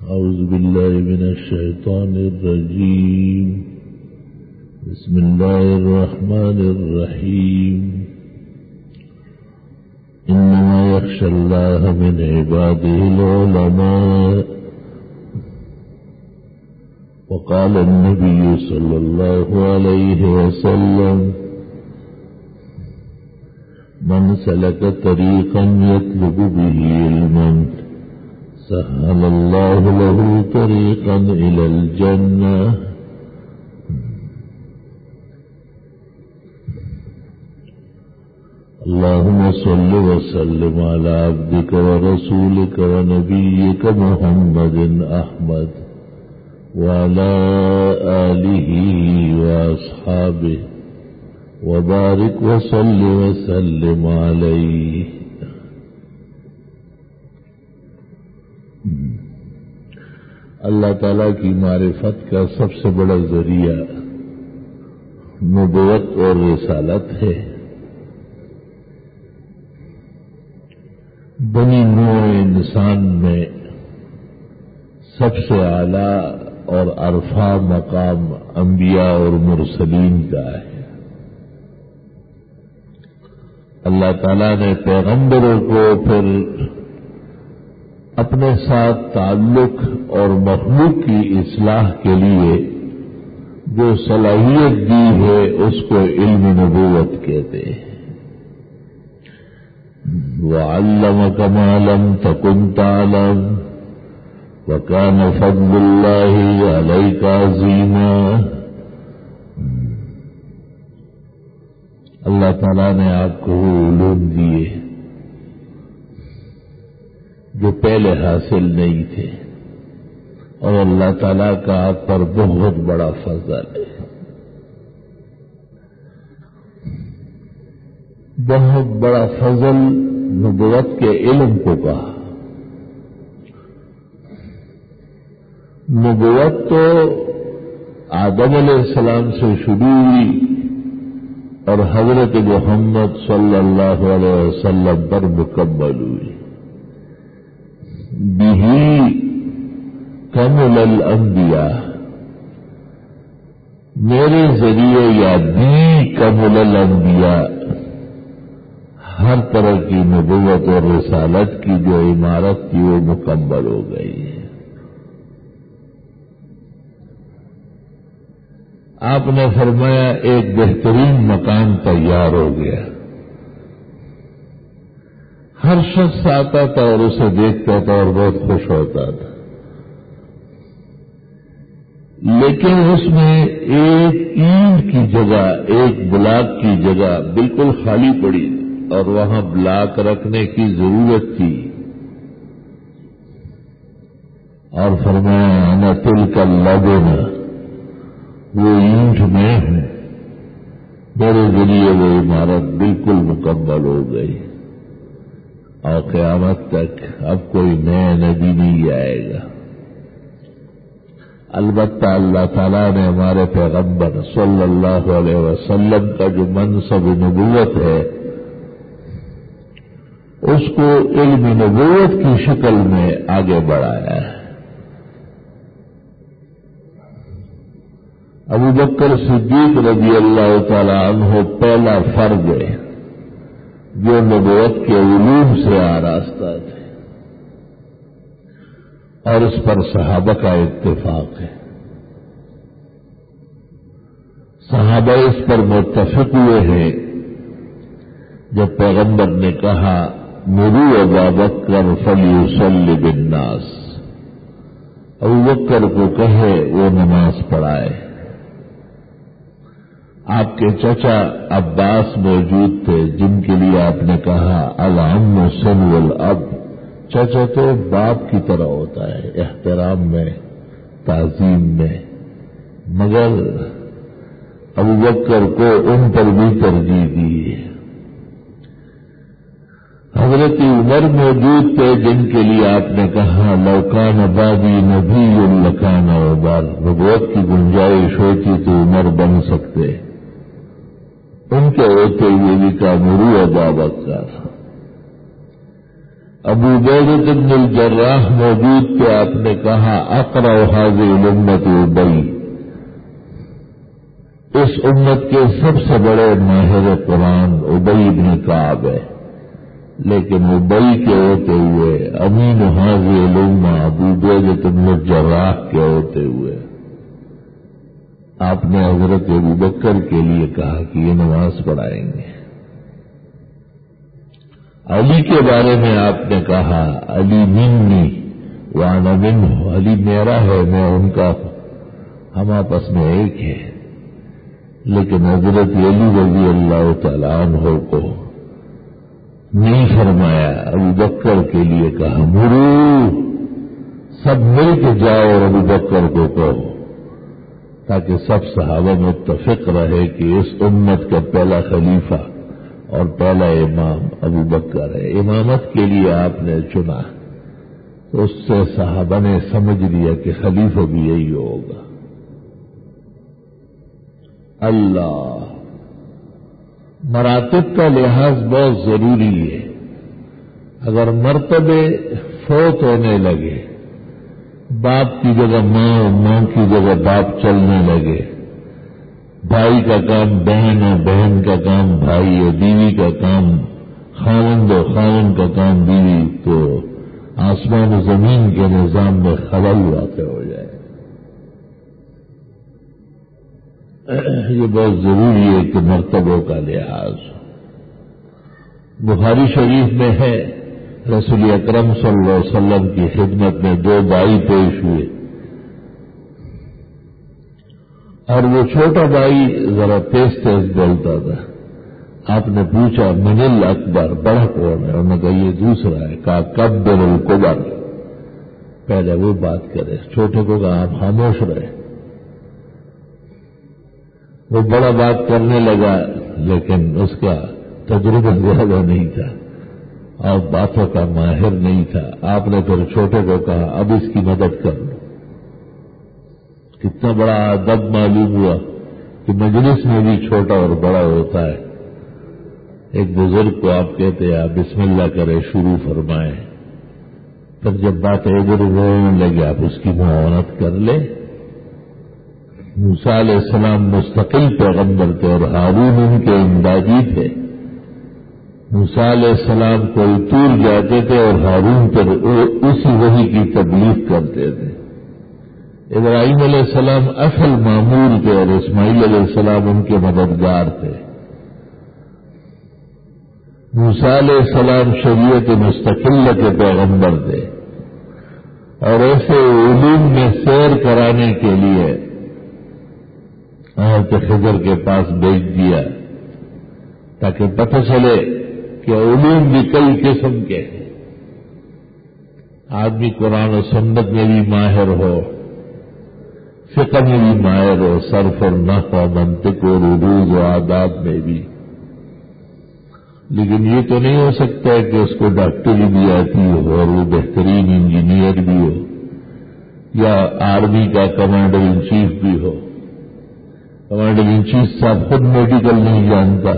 أعوذ بالله من الشيطان الرجيم. بسم الله الرحمن الرحيم. إنما يخشى الله من عباده العلماء. وقال النبي صلى الله عليه وسلم: من سلك طريقا يطلب به علما سهل الله له طريقا إلى الجنة. اللهم صل وسلم على عبدك ورسولك ونبيك محمد أحمد وعلى آله وأصحابه وبارك وصل وسلم عليه. اللہ تعالیٰ کی معرفت کا سب سے بڑا ذریعہ نبوت اور رسالت ہے. بنی نوع انسان میں سب سے اعلیٰ اور عرفہ مقام انبیاء اور مرسلین کا ہے. اللہ تعالیٰ نے پیغمبروں کو پھر اپنے ساتھ تعلق اور مخلوق کی اصلاح کے لیے جو صلاحیت دی ہے اس کو علم نبوت کہتے ہیں. وَعَلَّمَكَ مَا لَمْ تَكُنْ تَعْلَمُ وَكَانَ فَضْلُ اللَّهِ عَلَيْكَ عَظِيمًا. اللہ تعالیٰ نے آپ کو وہ علوم دیے جو پہلے حاصل نہیں تھے، اور اللہ تعالیٰ کا آپ پر بہت بڑا فضل ہے. بہت بڑا فضل نبوت کے علم کو کہا. نبوت تو آدم علیہ السلام سے شروع ہوئی اور حضرت محمد صلی اللہ علیہ وسلم پر مکمل ہوئی. بِهِ کمل الانبیاء، میرے ذریعے یا بھی کمل الانبیاء، ہر طرح کی نبوت اور رسالت کی جو عمارت تھی وہ مکمل ہو گئی ہے. آپ نے فرمایا ایک بہترین مکان تیار ہو گیا. ہر شخص آتا تھا اور اسے دیکھتا تھا اور بہت خوش ہوتا تھا، لیکن اس میں ایک اینٹ کی جگہ، ایک بلاک کی جگہ بالکل خالی پڑی اور وہاں بلاک رکھنے کی ضرورت تھی. اور فرمایا انا تلک اللبن، وہ اینٹ میں ہوں، میرے ذریعے وہ عمارت بالکل مکمل ہو گئی. اور قیامت تک اب کوئی نیا نبی نہیں آئے گا. البتہ اللہ تعالیٰ نے ہمارے پیغمبر صلی اللہ علیہ وسلم کا جو منصب نبوت ہے اس کو علم نبوت کی شکل میں آگے بڑھایا ہے. ابو بکر صدیق رضی اللہ تعالیٰ عنہ پہلا فرد ہے جو نبوت کے علوم سے آراستہ تھے، اور اس پر صحابہ کا اتفاق ہے. صحابہ اس پر متفق ہوئے ہیں جب پیغمبر نے کہا مروا ابا بکر فلیصلی بالناس، ابو بکر کو کہے وہ نماز پڑھائے. آپ کے چچا عباس موجود تھے جن کے لیے آپ نے کہا العم سنو الاب، چچا تو باپ کی طرح ہوتا ہے احترام میں، تعظیم میں، مگر ابو بکر کو ان پر بھی ترجیح دی. حضرت عمر موجود تھے جن کے لیے آپ نے کہا لو کان بعدی نبی لکان عمر، نبوت کی گنجائش ہوتی تو عمر بن سکتے. ان کے ہوتے ہوئے بھی کا مروا ابا بکر. ابو عبیدہ بن الجراح موجود تھے، آپ نے کہا اقرأ هذه الامة ابی، اس امت کے سب سے بڑے ماہر قرآن ابی بن کعب ہے، لیکن ابی کے ہوتے ہوئے امین هذه الامة ابو عبیدہ بن الجراح کے ہوتے ہوئے آپ نے حضرت ابو بکر کے لیے کہا کہ یہ نماز پڑھائیں گے۔ علی کے بارے میں آپ نے کہا علی منی وانا منہ، علی میرا ہے میں ان کا ہوں، ہم آپس میں ایک ہیں، لیکن حضرت علی رضی اللہ تعالیٰ عنہ کو نہیں فرمایا، ابو بکر کے لیے کہا مرو، سب مل کے جاؤ اور ابو بکر کو کہو، تاکہ سب صحابہ متفق رہے کہ اس امت کا پہلا خلیفہ اور پہلا امام ابو بکر ہے، امامت کے لیے آپ نے چنا، تو اس سے صحابہ نے سمجھ لیا کہ خلیفہ بھی یہی ہوگا۔ اللہ، مراتب کا لحاظ بہت ضروری ہے۔ اگر مرتبے فوت ہونے لگے، باپ کی جگہ ماں اور ماں کی جگہ باپ چلنے لگے، بھائی کا کام بہن اور بہن کا کام بھائی اور بیوی کا کام خاوند اور خاوند کا کام بیوی، تو آسمان و زمین کے نظام میں خلل واقع ہو جائے۔ یہ بہت ضروری ہے کہ مرتبوں کا لحاظ ہو۔ بخاری شریف میں ہے، رسول اکرم صلی اللہ علیہ وسلم کی خدمت میں دو بھائی پیش ہوئے، اور وہ چھوٹا بھائی ذرا تیز تیز بولتا تھا۔ آپ نے پوچھا من الاکبر، بڑا کون ہے؟ انہوں نے کہا یہ دوسرا ہے۔ کہا کبر الکبر، پہلے وہ بات کرے۔ چھوٹے کو کہا آپ خاموش رہے۔ وہ بڑا بات کرنے لگا، لیکن اس کا تجربہ زیادہ نہیں تھا اور باتوں کا ماہر نہیں تھا۔ آپ نے پھر چھوٹے کو کہا اب اس کی مدد کر لو۔ کتنا بڑا ادب معلوم ہوا کہ مجلس میں بھی چھوٹا اور بڑا ہوتا ہے۔ ایک بزرگ کو آپ کہتے ہیں آپ بسم اللہ کرے، شروع فرمائیں، پھر جب بات ادھر ہونے لگے آپ اس کی معاونت کر لیں۔ موسیٰ علیہ السلام مستقل پیغمبر تھے اور ہارون ان کے امدادی تھے۔ موسیٰ علیہ السلام کوئی طور جاتے تھے اور ہارون پر اسی وحی کی تبلیغ کرتے تھے۔ ابراہیم علیہ السلام اصل مامور تھے اور اسماعیل علیہ السلام ان کے مددگار تھے۔ موسیٰ علیہ السلام شریعت مستقلہ کے پیغمبر تھے اور ایسے علوم میں سیر کرانے کے لیے حضرت خضر کے پاس بھیج دیا تاکہ پتہ چلے کہ علوم بھی کئی قسم کے ہیں۔ آدمی قرآن و سنت میں بھی ماہر ہو، فقہ میں بھی ماہر ہو، صرف اور نحو و منطق اور عروض و آداب میں بھی، لیکن یہ تو نہیں ہو سکتا ہے کہ اس کو ڈاکٹری بھی آتی ہو اور وہ بہترین انجینئر بھی ہو یا آرمی کا کمانڈر ان چیف بھی ہو۔ کمانڈر ان چیف صاحب خود میڈیکل نہیں جانتا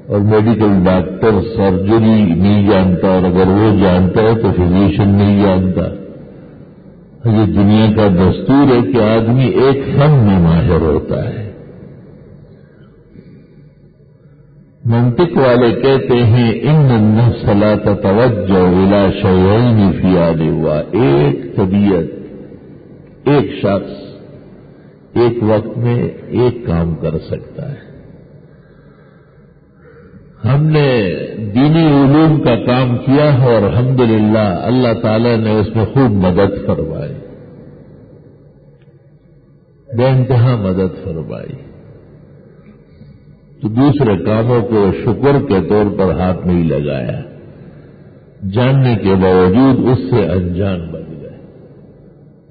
اور میڈیکل ڈاکٹر سرجری نہیں جانتا، اور اگر وہ جانتا ہے تو فزیشین نہیں جانتا۔ یہ دنیا کا دستور ہے کہ آدمی ایک فن میں ماہر ہوتا ہے۔ منطق والے کہتے ہیں ان النفس لا تتوجہ الى شیئین فی آل واحد، ایک طبیعت، ایک شخص ایک وقت میں ایک کام کر سکتا ہے۔ ہم نے دینی علوم کا کام کیا ہے اور الحمدللہ اللہ تعالی نے اس میں خوب مدد فرمائی، بے انتہا مدد فرمائی، تو دوسرے کاموں کو شکر کے طور پر ہاتھ نہیں لگایا، جاننے کے باوجود اس سے انجان بن گئے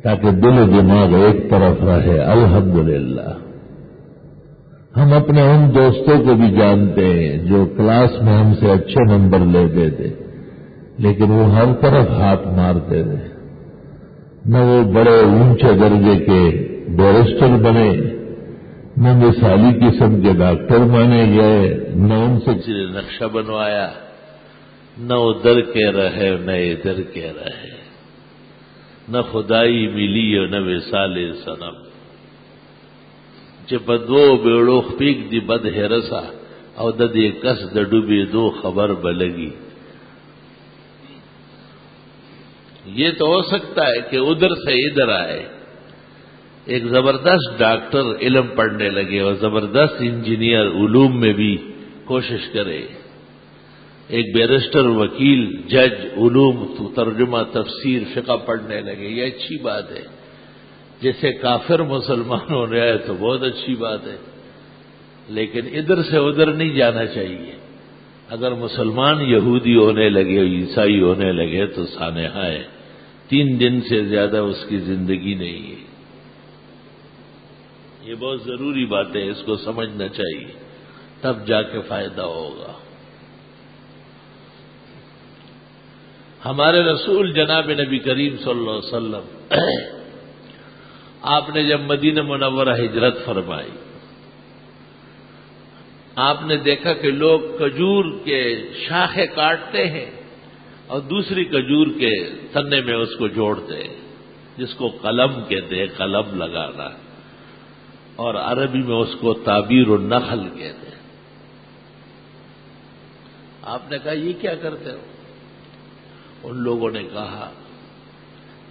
تاکہ دل و دماغ ایک طرف رہے۔ الحمدللہ ہم اپنے ان دوستوں کو بھی جانتے ہیں جو کلاس میں ہم سے اچھے نمبر لیتے تھے، لیکن وہ ہر طرف ہاتھ مارتے تھے، نہ وہ بڑے اونچے درجے کے بیرسٹر بنے، نہ مثالی قسم کے ڈاکٹر مانے گئے، نہ ان سے نقشہ بنوایا، نہ ادھر کے رہے نہ ادھر کے رہے، نہ خدائی ملی اور نہ وصال صنم، چې په دوو بیړو خپیک دی بد هرسا او د دې کس د ډوبې دو خبر بلگی. یہ تو ہو سکتا ہے کہ ادھر سے ادھر آئے، ایک زبردست ڈاکٹر علم پڑھنے لگے اور زبردست انجینئر علوم میں بھی کوشش کرے، ایک بیرسٹر وکیل جج علوم ترجمہ تفسیر فقہ پڑھنے لگے، یہ اچھی بات ہے. جیسے کافر مسلمان ہو رہا ہے تو بہت اچھی بات ہے، لیکن ادھر سے ادھر نہیں جانا چاہیے. اگر مسلمان یہودی ہونے لگے عیسائی ہونے لگے تو سانحہ ہے، 3 دن سے زیادہ اس کی زندگی نہیں ہے. یہ بہت ضروری بات ہے، اس کو سمجھنا چاہیے، تب جا کے فائدہ ہوگا. ہمارے رسول جناب نبی کریم صلی اللہ علیہ وسلم آپ نے جب مدینہ منورہ ہجرت فرمائی، آپ نے دیکھا کہ لوگ کھجور کے شاخیں کاٹتے ہیں اور دوسری کھجور کے تنے میں اس کو جوڑتے ہیں، جس کو قلم کہتے ہیں، قلم لگانا، اور عربی میں اس کو تعبیر النخل کہتے ہیں. آپ نے کہا یہ کیا کرتے ہو؟ ان لوگوں نے کہا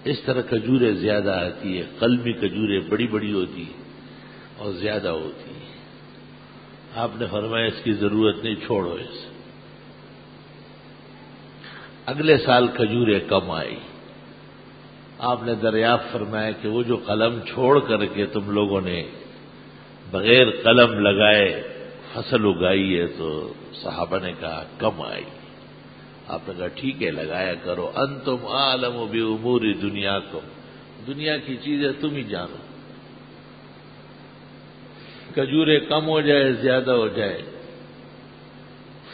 اس طرح کھجوریں زیادہ آتی ہے، قلمی کھجوریں بڑی بڑی ہوتی ہیں اور زیادہ ہوتی ہیں. آپ نے فرمایا اس کی ضرورت نہیں، چھوڑو اسے. اگلے سال کھجوریں کم آئی. آپ نے دریافت فرمایا کہ وہ جو قلم چھوڑ کر کے تم لوگوں نے بغیر قلم لگائے فصل اگائی ہے تو صحابہ نے کہا کم آئی. آپ نے کہا ٹھیک ہے لگایا کرو، انتم عالم بامور دنیاکم، دنیا کی چیزیں تم ہی جانو. کھجوریں کم ہو جائے زیادہ ہو جائے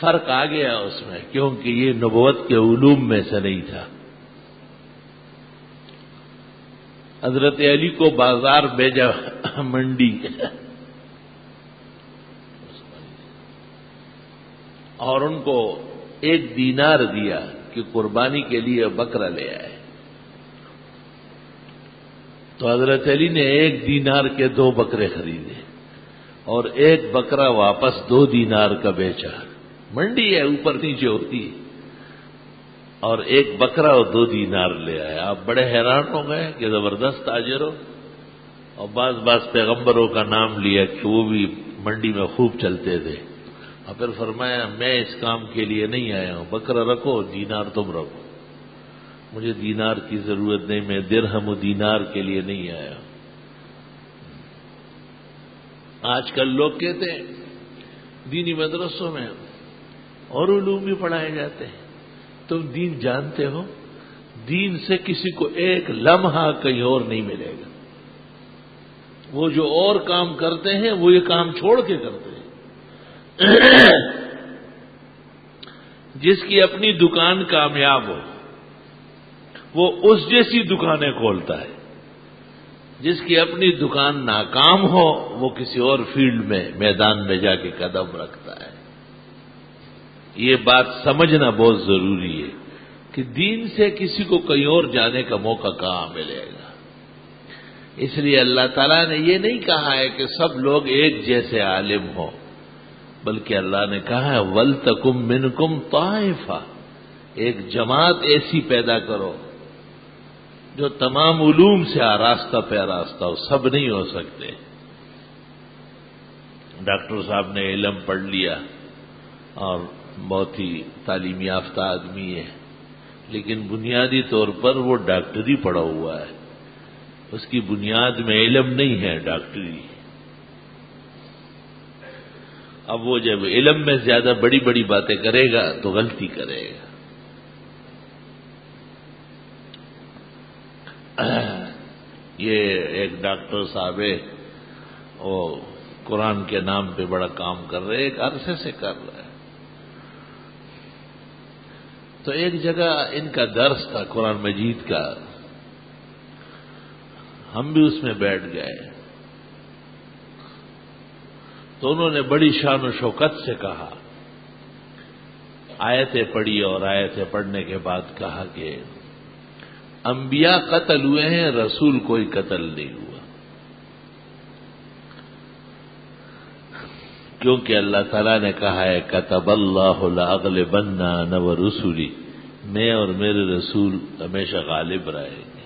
فرق آ گیا اس میں، کیونکہ یہ نبوت کے علوم میں سے نہیں تھا. حضرت علی کو بازار بھیجا، منڈی، اور ان کو 1 دینار دیا کہ قربانی کے لیے بکرا لے آئے. تو حضرت علی نے 1 دینار کے 2 بکرے خریدے اور 1 بکرا واپس 2 دینار کا بیچا. منڈی ہے، اوپر نیچے ہوتی ہے، اور 1 بکرا اور 2 دینار لے آئے. آپ بڑے حیران ہو گئے کہ زبردست تاجر ہو، اور بعض پیغمبروں کا نام لیا کہ وہ بھی منڈی میں خوب چلتے تھے. اور پھر فرمایا میں اس کام کے لیے نہیں آیا ہوں، بکرا رکھو دینار تم رکھو، مجھے دینار کی ضرورت نہیں، میں درہم و دینار کے لیے نہیں آیا. آج کل لوگ کہتے ہیں دینی مدرسوں میں اور علوم بھی پڑھائے جاتے ہیں. تم دین جانتے ہو؟ دین سے کسی کو 1 لمحہ کہیں اور نہیں ملے گا. وہ جو اور کام کرتے ہیں وہ یہ کام چھوڑ کے کرتے ہیں. جس کی اپنی دکان کامیاب ہو وہ اس جیسی دکانیں کھولتا ہے، جس کی اپنی دکان ناکام ہو وہ کسی اور فیلڈ میں میدان میں جا کے قدم رکھتا ہے. یہ بات سمجھنا بہت ضروری ہے کہ دین سے کسی کو کہیں اور جانے کا موقع کہاں ملے گا. اس لیے اللہ تعالیٰ نے یہ نہیں کہا ہے کہ سب لوگ ایک جیسے عالم ہوں، بلکہ اللہ نے کہا ہے وَلْتَكُمْ مِنْكُمْ طَائِفَةٌ، ایک جماعت ایسی پیدا کرو جو تمام علوم سے آراستہ پیراستہ ہو. سب نہیں ہو سکتے. ڈاکٹر صاحب نے علم پڑھ لیا اور بہت ہی تعلیم یافتہ آدمی ہے، لیکن بنیادی طور پر وہ ڈاکٹری پڑھا ہوا ہے، اس کی بنیاد میں علم نہیں ہے، ڈاکٹری. اب وہ جب علم میں زیادہ بڑی بڑی باتیں کرے گا تو غلطی کرے گا. یہ ایک ڈاکٹر صاحب ہے، وہ قرآن کے نام پہ بڑا کام کر رہے، ایک عرصے سے کر رہے. تو ایک جگہ ان کا درس تھا قرآن مجید کا، ہم بھی اس میں بیٹھ گئے. تو انہوں نے بڑی شان و شوکت سے کہا آیتیں پڑھی اور آیتیں پڑھنے کے بعد کہا کہ انبیاء قتل ہوئے ہیں، رسول کوئی قتل نہیں ہوا، کیونکہ اللہ تعالیٰ نے کہا ہے کتب اللہ لأغلبن انا ورسلی، میں اور میرے رسول ہمیشہ غالب رہیں گے۔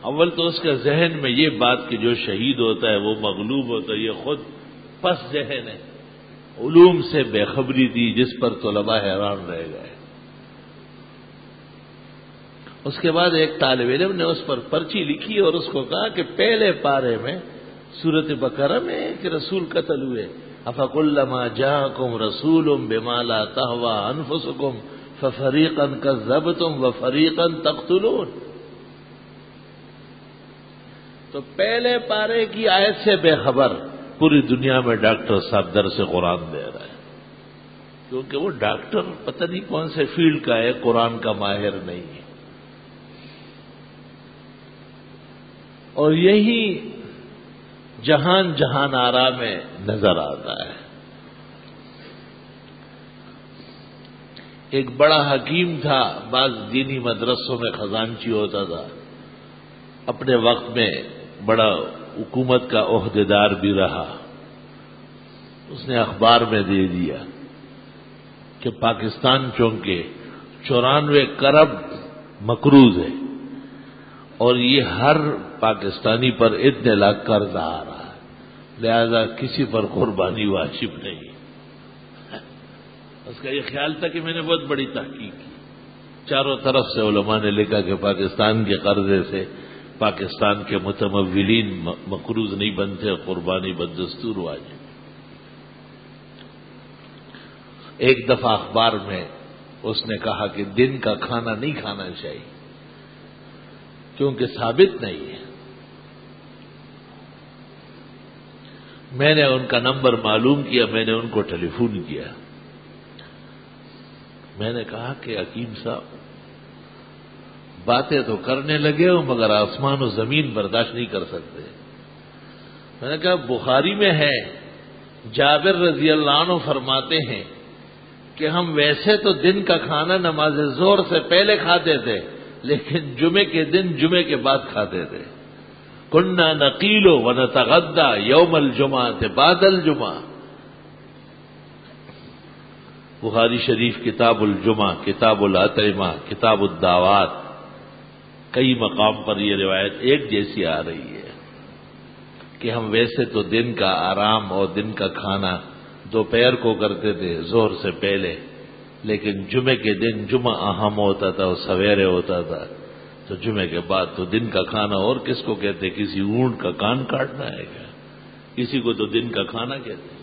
اول تو اس کا ذہن میں یہ بات کہ جو شہید ہوتا ہے وہ مغلوب ہوتا ہے، یہ خود پس ذہن ہے، علوم سے بے خبری دی جس پر طلباء حیران رہ گئے۔ اس کے بعد ایک طالب علم نے اس پر پرچی لکھی اور اس کو کہا کہ پہلے پارے میں سورۃ بقرہ میں کہ رسول قتل ہوئے، افکلما جاءکم رسول بما لا تہوی انفسکم ففریقا کذبتم وفریقا تقتلون۔ تو پہلے پارے کی آیت سے بے خبر پوری دنیا میں ڈاکٹر صاحب درس قرآن دے رہا ہے، کیونکہ وہ ڈاکٹر پتہ نہیں کون سے فیلڈ کا ہے، قرآن کا ماہر نہیں ہے۔ اور یہی جہان جہان آرا میں نظر آتا ہے۔ ایک بڑا حکیم تھا، بعض دینی مدرسوں میں خزانچی ہوتا تھا، اپنے وقت میں بڑا حکومت کا عہدیدار بھی رہا۔ اس نے اخبار میں دے دیا کہ پاکستان چونکہ 94 کروڑ مقروض ہے اور یہ ہر پاکستانی پر اتنے لاکھ قرض آ رہا ہے، لہذا کسی پر قربانی واجب نہیں۔ اس کا یہ خیال تھا کہ میں نے بہت بڑی تحقیق کی، چاروں طرف سے علماء نے لکھا کہ پاکستان کے قرضے سے پاکستان کے متمولین مقروض نہیں بنتے، قربانی بدستور واجب۔ ایک دفعہ اخبار میں اس نے کہا کہ دن کا کھانا نہیں کھانا چاہیے کیونکہ ثابت نہیں ہے۔ میں نے ان کا نمبر معلوم کیا، میں نے ان کو ٹیلی فون کیا، میں نے کہا کہ حکیم صاحب باتیں تو کرنے لگے ہو مگر آسمان و زمین برداشت نہیں کر سکتے۔ میں نے کہا بخاری میں ہے، جابر رضی اللہ عنہ فرماتے ہیں کہ ہم ویسے تو دن کا کھانا نماز ظہر سے پہلے کھاتے تھے لیکن جمعے کے دن جمعے کے بعد کھاتے تھے۔ کننا نقیل ونتغدی یوم الجمعہ بعد الجمعہ۔ بخاری شریف کتاب الجمعہ، کتاب الاطعمہ، کتاب الدعوات، کئی مقام پر یہ روایت ایک جیسی آ رہی ہے کہ ہم ویسے تو دن کا آرام اور دن کا کھانا دوپہر کو کرتے تھے ظہر سے پہلے، لیکن جمعے کے دن جمعہ اہم ہوتا تھا اور سویرے ہوتا تھا، تو جمعے کے بعد تو دن کا کھانا اور کس کو کہتے؟ کسی اونٹ کا کان کاٹنا ہے کیا؟ کسی کو تو دن کا کھانا کہتے۔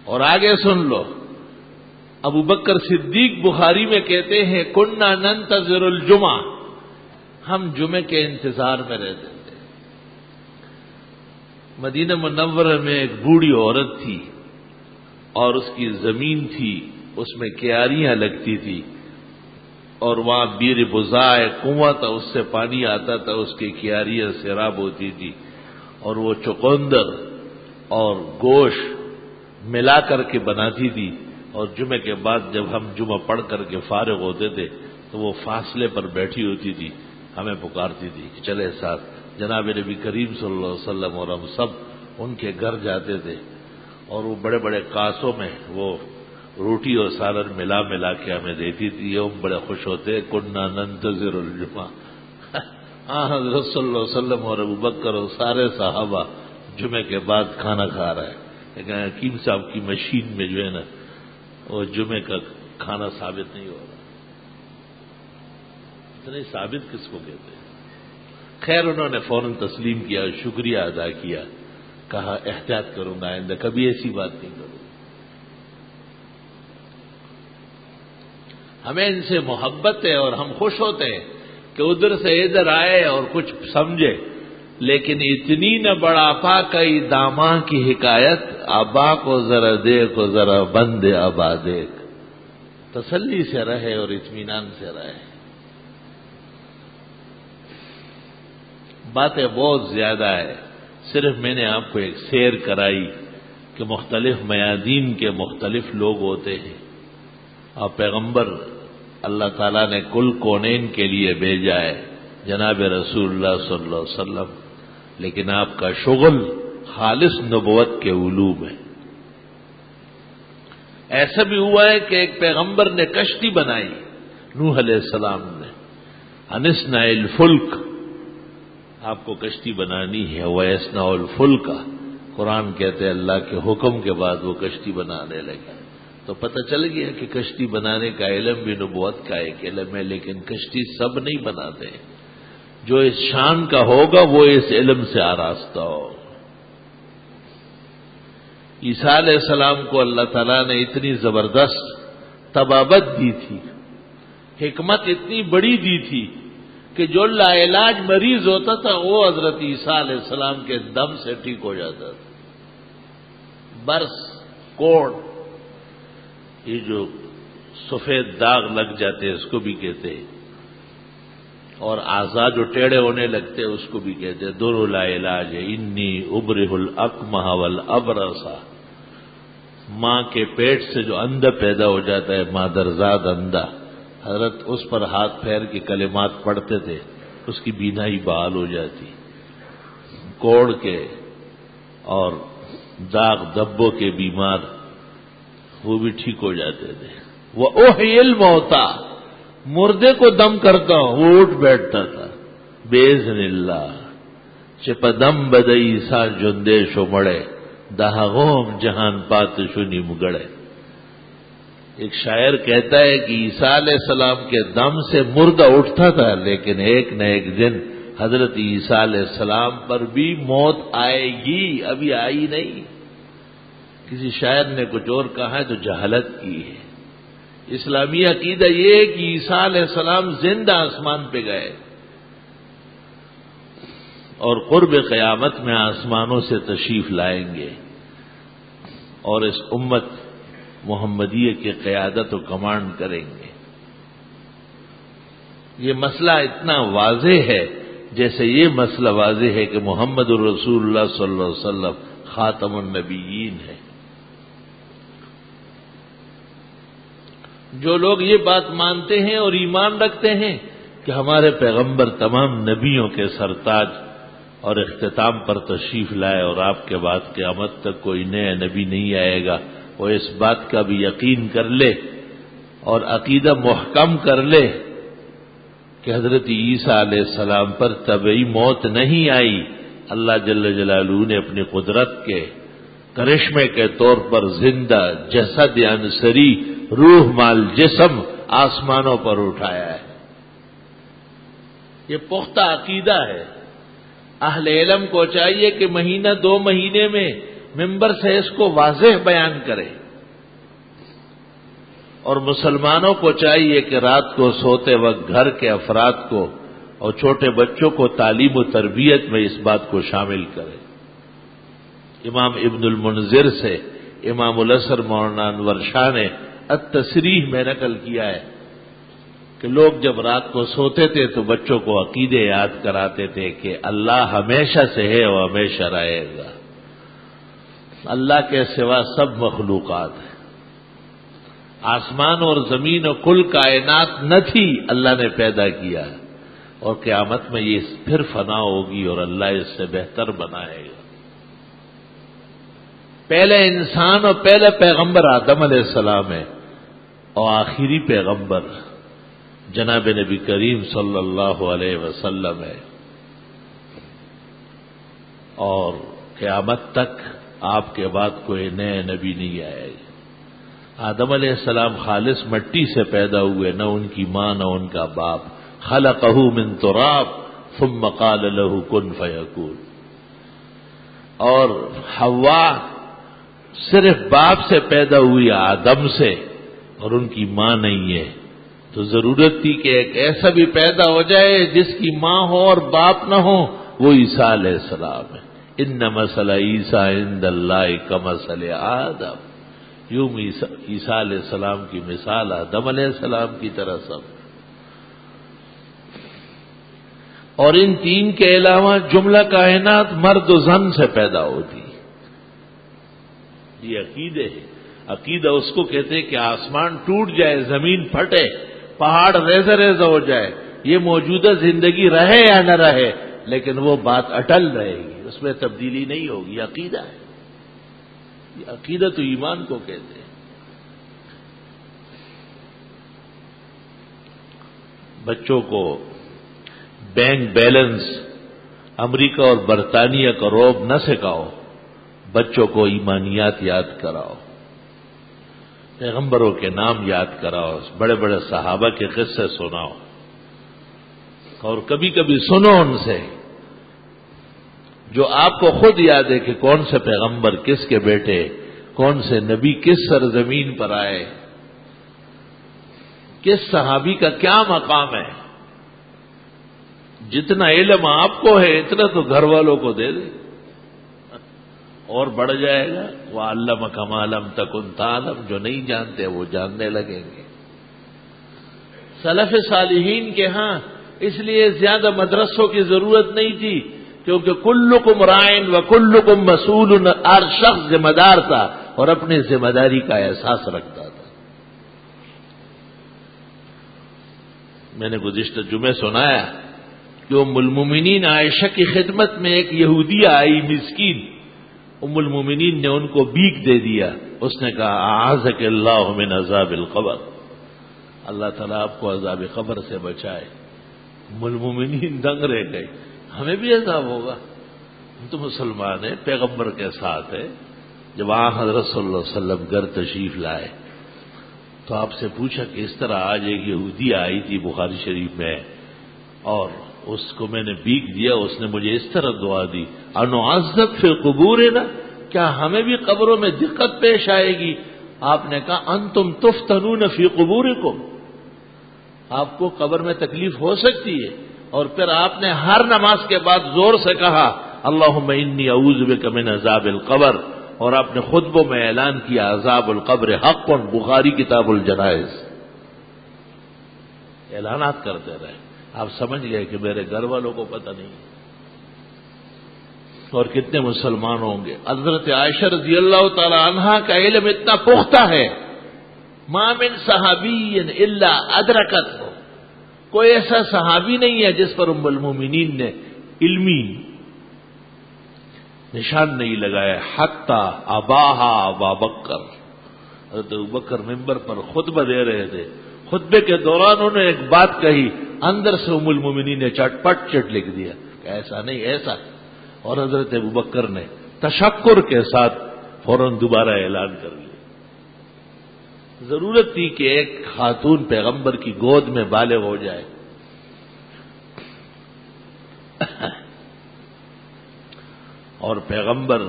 اور آگے سن لو، ابو بکر صدیق بخاری میں کہتے ہیں کننا ننتظر الجمعہ، ہم جمعے کے انتظار میں رہتے تھے۔ مدینہ منورہ میں ایک بوڑھی عورت تھی اور اس کی زمین تھی، اس میں کیاریاں لگتی تھی اور وہاں بیر بزاء کنواں تھا، اس سے پانی آتا تھا، اس کی کیاریاں سیراب ہوتی تھی اور وہ چقندر اور گوشت ملا کر کے بناتی تھی، اور جمعے کے بعد جب ہم جمعہ پڑھ کر کے فارغ ہوتے تھے تو وہ فاصلے پر بیٹھی ہوتی تھی، ہمیں پکارتی تھی کہ چلے ساتھ۔ جناب نبی کریم صلی اللہ علیہ وسلم اور ہم سب ان کے گھر جاتے تھے اور وہ بڑے بڑے کاسوں میں وہ روٹی اور سالن ملا کے ہمیں دیتی تھی، ہم بڑے خوش ہوتے۔ کننا ننتظر الجمعہ، حضرت صلی اللہ علیہ وسلم اور ابو بکر اور سارے صحابہ جمعے کے بعد کھانا کھا رہے ہیں، لیکن حکیم صاحب کی مشین میں جو ہے نا وہ جمعے کا کھانا ثابت نہیں ہو رہا۔ اتنے ثابت کس کو کہتے ہیں؟ خیر انہوں نے فوراً تسلیم کیا، شکریہ ادا کیا، کہا احتیاط کروں گا، آئندہ کبھی ایسی بات نہیں کروں۔ ہمیں ان سے محبت ہے اور ہم خوش ہوتے ہیں کہ ادھر سے ادھر آئے اور کچھ سمجھے، لیکن اتنی نہ بڑھاپا کئی داماں کی حکایت، آبا کو ذرا دیکھ و ذرا بند آبا دیکھ، تسلی سے رہے اور اطمینان سے رہے۔ باتیں بہت زیادہ ہے، صرف میں نے آپ کو ایک سیر کرائی کہ مختلف میادین کے مختلف لوگ ہوتے ہیں، اور پیغمبر اللہ تعالیٰ نے کل کونین کے لیے بھیجا ہے جناب رسول اللہ صلی اللہ علیہ وسلم، لیکن آپ کا شغل خالص نبوت کے علوم ہے۔ ایسا بھی ہوا ہے کہ ایک پیغمبر نے کشتی بنائی، نوح علیہ السلام نے، انسنا الفلک، آپ کو کشتی بنانی ہے، ویسنا الفلک، قرآن کہتے ہیں اللہ کے حکم کے بعد وہ کشتی بنانے لگے، تو پتہ چل گیا کہ کشتی بنانے کا علم بھی نبوت کا ایک علم ہے، لیکن کشتی سب نہیں بناتے، جو اس شان کا ہوگا وہ اس علم سے آراستہ ہوگا۔ عیسیٰ علیہ السلام کو اللہ تعالیٰ نے اتنی زبردست طبابت دی تھی، حکمت اتنی بڑی دی تھی کہ جو لا علاج مریض ہوتا تھا وہ حضرت عیسیٰ علیہ السلام کے دم سے ٹھیک ہو جاتا تھا۔ برس، کوڑ، یہ جو سفید داغ لگ جاتے ہیں اس کو بھی کہتے ہیں، اور اعضاء جو ٹیڑھے ہونے لگتے ہیں اس کو بھی کہتے ہیں، دونوں لا علاج ہے۔ انی ابرہ الاکمہ والابرص، ماں کے پیٹ سے جو اندھا پیدا ہو جاتا ہے، مادرزاد اندھا، حضرت اس پر ہاتھ پھیر کے کلمات پڑھتے تھے، اس کی بینائی بحال ہو جاتی، کوڑ کے اور داغ دبوں کے بیمار وہ بھی ٹھیک ہو جاتے تھے۔ وَأُحْيِي الْمَوْتَى، مردے کو دم کرتا ہوں، وہ اٹھ بیٹھتا تھا، بِإِذْنِ اللَّهِ، چپدم بدئی سا جندے شو مڑے، دہغوم جہان پات شنی مگڑے۔ ایک شاعر کہتا ہے کہ عیسیٰ علیہ السلام کے دم سے مردہ اٹھتا تھا، لیکن ایک نہ ایک دن حضرت عیسیٰ علیہ السلام پر بھی موت آئے گی، ابھی آئی نہیں۔ کسی شاعر نے کچھ اور کہا ہے تو جہالت کی ہے۔ اسلامی عقیدہ یہ ہے کہ عیسیٰ علیہ السلام زندہ آسمان پہ گئے، اور قرب قیامت میں آسمانوں سے تشریف لائیں گے، اور اس امت محمدیہ کی قیادت و کمانڈ کریں گے۔ یہ مسئلہ اتنا واضح ہے جیسے یہ مسئلہ واضح ہے کہ محمد الرسول اللہ صلی اللہ علیہ وسلم خاتم النبیین ہے۔ جو لوگ یہ بات مانتے ہیں اور ایمان رکھتے ہیں کہ ہمارے پیغمبر تمام نبیوں کے سرتاج اور اختتام پر تشریف لائے، اور آپ کے بعد قیامت تک کوئی نیا نبی نہیں آئے گا، وہ اس بات کا بھی یقین کر لے اور عقیدہ محکم کر لے کہ حضرت عیسیٰ علیہ السلام پر طبعی موت نہیں آئی، اللہ جل جلالہ نے اپنی قدرت کے کرشمے کے طور پر زندہ جسد انصری، روح مال جسم آسمانوں پر اٹھایا ہے۔ یہ پختہ عقیدہ ہے۔ اہل علم کو چاہیے کہ مہینہ دو مہینے میں ممبر سے اس کو واضح بیان کرے، اور مسلمانوں کو چاہیے کہ رات کو سوتے وقت گھر کے افراد کو اور چھوٹے بچوں کو تعلیم و تربیت میں اس بات کو شامل کرے۔ امام ابن المنذر سے امام الازہر مولانا انور شاہ نے التصریح میں نقل کیا ہے کہ لوگ جب رات کو سوتے تھے تو بچوں کو عقیدے یاد کراتے تھے کہ اللہ ہمیشہ سے ہے اور ہمیشہ رہے گا، اللہ کے سوا سب مخلوقات ہیں، آسمان اور زمین اور کل کائنات نہ تھی، اللہ نے پیدا کیا، اور قیامت میں یہ پھر فنا ہوگی اور اللہ اس سے بہتر بنائے گا۔ پہلے انسان اور پہلے پیغمبر آدم علیہ السلام ہے، اور آخری پیغمبر جناب نبی کریم صلی اللہ علیہ وسلم ہے، اور قیامت تک آپ کے بعد کوئی نئے نبی نہیں آئے گا۔ آدم علیہ السلام خالص مٹی سے پیدا ہوئے، نہ ان کی ماں نہ ان کا باپ، خلقہ من تراب ثم قال له کن فیکون۔ اور حوا صرف باپ سے پیدا ہوئی آدم سے، اور ان کی ماں نہیں ہے، تو ضرورت تھی کہ ایک ایسا بھی پیدا ہو جائے جس کی ماں ہو اور باپ نہ ہو، وہ عیسیٰ علیہ السلام ہے۔ ان مثل عیسیٰ عند اللہ کمثل آدم، یوں عیسیٰ علیہ السلام کی مثال آدم علیہ السلام کی طرح سب۔ اور ان تین کے علاوہ جملہ کائنات مرد و زن سے پیدا ہوتی، یہ عقیدے ہے. عقیدہ اس کو کہتے ہیں کہ آسمان ٹوٹ جائے، زمین پھٹے، پہاڑ ریزہ ریزہ ہو جائے، یہ موجودہ زندگی رہے یا نہ رہے، لیکن وہ بات اٹل رہے گی، اس میں تبدیلی نہیں ہوگی. یہ عقیدہ ہے. یہ عقیدہ تو ایمان کو کہتے ہیں. بچوں کو بینک بیلنس، امریکہ اور برطانیہ کا روب نہ سکھاؤ، بچوں کو ایمانیات یاد کراؤ، پیغمبروں کے نام یاد کراؤ، بڑے بڑے صحابہ کے قصے سناؤ، اور کبھی کبھی سنو ان سے جو آپ کو خود یاد ہے کہ کون سے پیغمبر کس کے بیٹے، کون سے نبی کس سرزمین پر آئے، کس صحابی کا کیا مقام ہے. جتنا علم آپ کو ہے اتنا تو گھر والوں کو دے دے، اور بڑھ جائے گا. وَعَلَّمَكَ مَا لَمْ تَكُنْ تَعْلَمْ، جو نہیں جانتے وہ جاننے لگیں گے. سلف صالحین کے ہاں اس لیے زیادہ مدرسوں کی ضرورت نہیں تھی، کیونکہ کلکم رائن و کلکم مسئول، ہر شخص ذمہ دار تھا اور اپنی ذمہ داری کا احساس رکھتا تھا. میں نے گزشتہ جمعے سنایا کہ ام المومنین عائشہ کی خدمت میں ایک یہودیہ آئی مسکین، ام المومنین نے ان کو بیک دے دیا. اس نے کہا اعاذک اللہ من عذاب القبر، اللہ تعالیٰ آپ کو عذاب قبر سے بچائے. ام المومنین دنگ رہ گئی، ہمیں بھی عذاب ہوگا، ہم تو مسلمان ہیں، پیغمبر کے ساتھ ہے. جب حضرت صلی اللہ علیہ وسلم گھر تشریف لائے تو آپ سے پوچھا کہ اس طرح آج ایک یہودی آئی تھی بخاری شریف میں، اور اس کو میں نے بیک دیا، اس نے مجھے اس طرح دعا دی، انعذب فی قبورنا، کیا ہمیں بھی قبروں میں دقت پیش آئے گی؟ آپ نے کہا انتم تفتنون فی قبورکم، آپ کو قبر میں تکلیف ہو سکتی ہے. اور پھر آپ نے ہر نماز کے بعد زور سے کہا اللہم انی اعوذ بک من عذاب القبر، اور آپ نے خطبوں میں اعلان کیا عذاب القبر حق، بخاری کتاب الجنائز. اعلانات کرتے رہے. آپ سمجھ گئے کہ میرے گھر والوں کو پتہ نہیں، اور کتنے مسلمان ہوں گے. حضرت عائشہ رضی اللہ تعالی عنہا کا علم اتنا پختہ ہے، ما من صحابی الا ادرکت، کوئی ایسا صحابی نہیں ہے جس پر ام المومنین نے علمی نشان نہیں لگایا. حتی اباہا ابا بکر، حضرت ابوبکر ممبر پر خطبہ دے رہے تھے، خطبے کے دوران انہوں نے ایک بات کہی، اندر سے ام المومنین نے چٹ لکھ دیا کہ ایسا نہیں ایسا، اور حضرت ابوبکر نے تشکر کے ساتھ فوراً دوبارہ اعلان کر لیا. ضرورت تھی کہ ایک خاتون پیغمبر کی گود میں بالغ ہو جائے. اور پیغمبر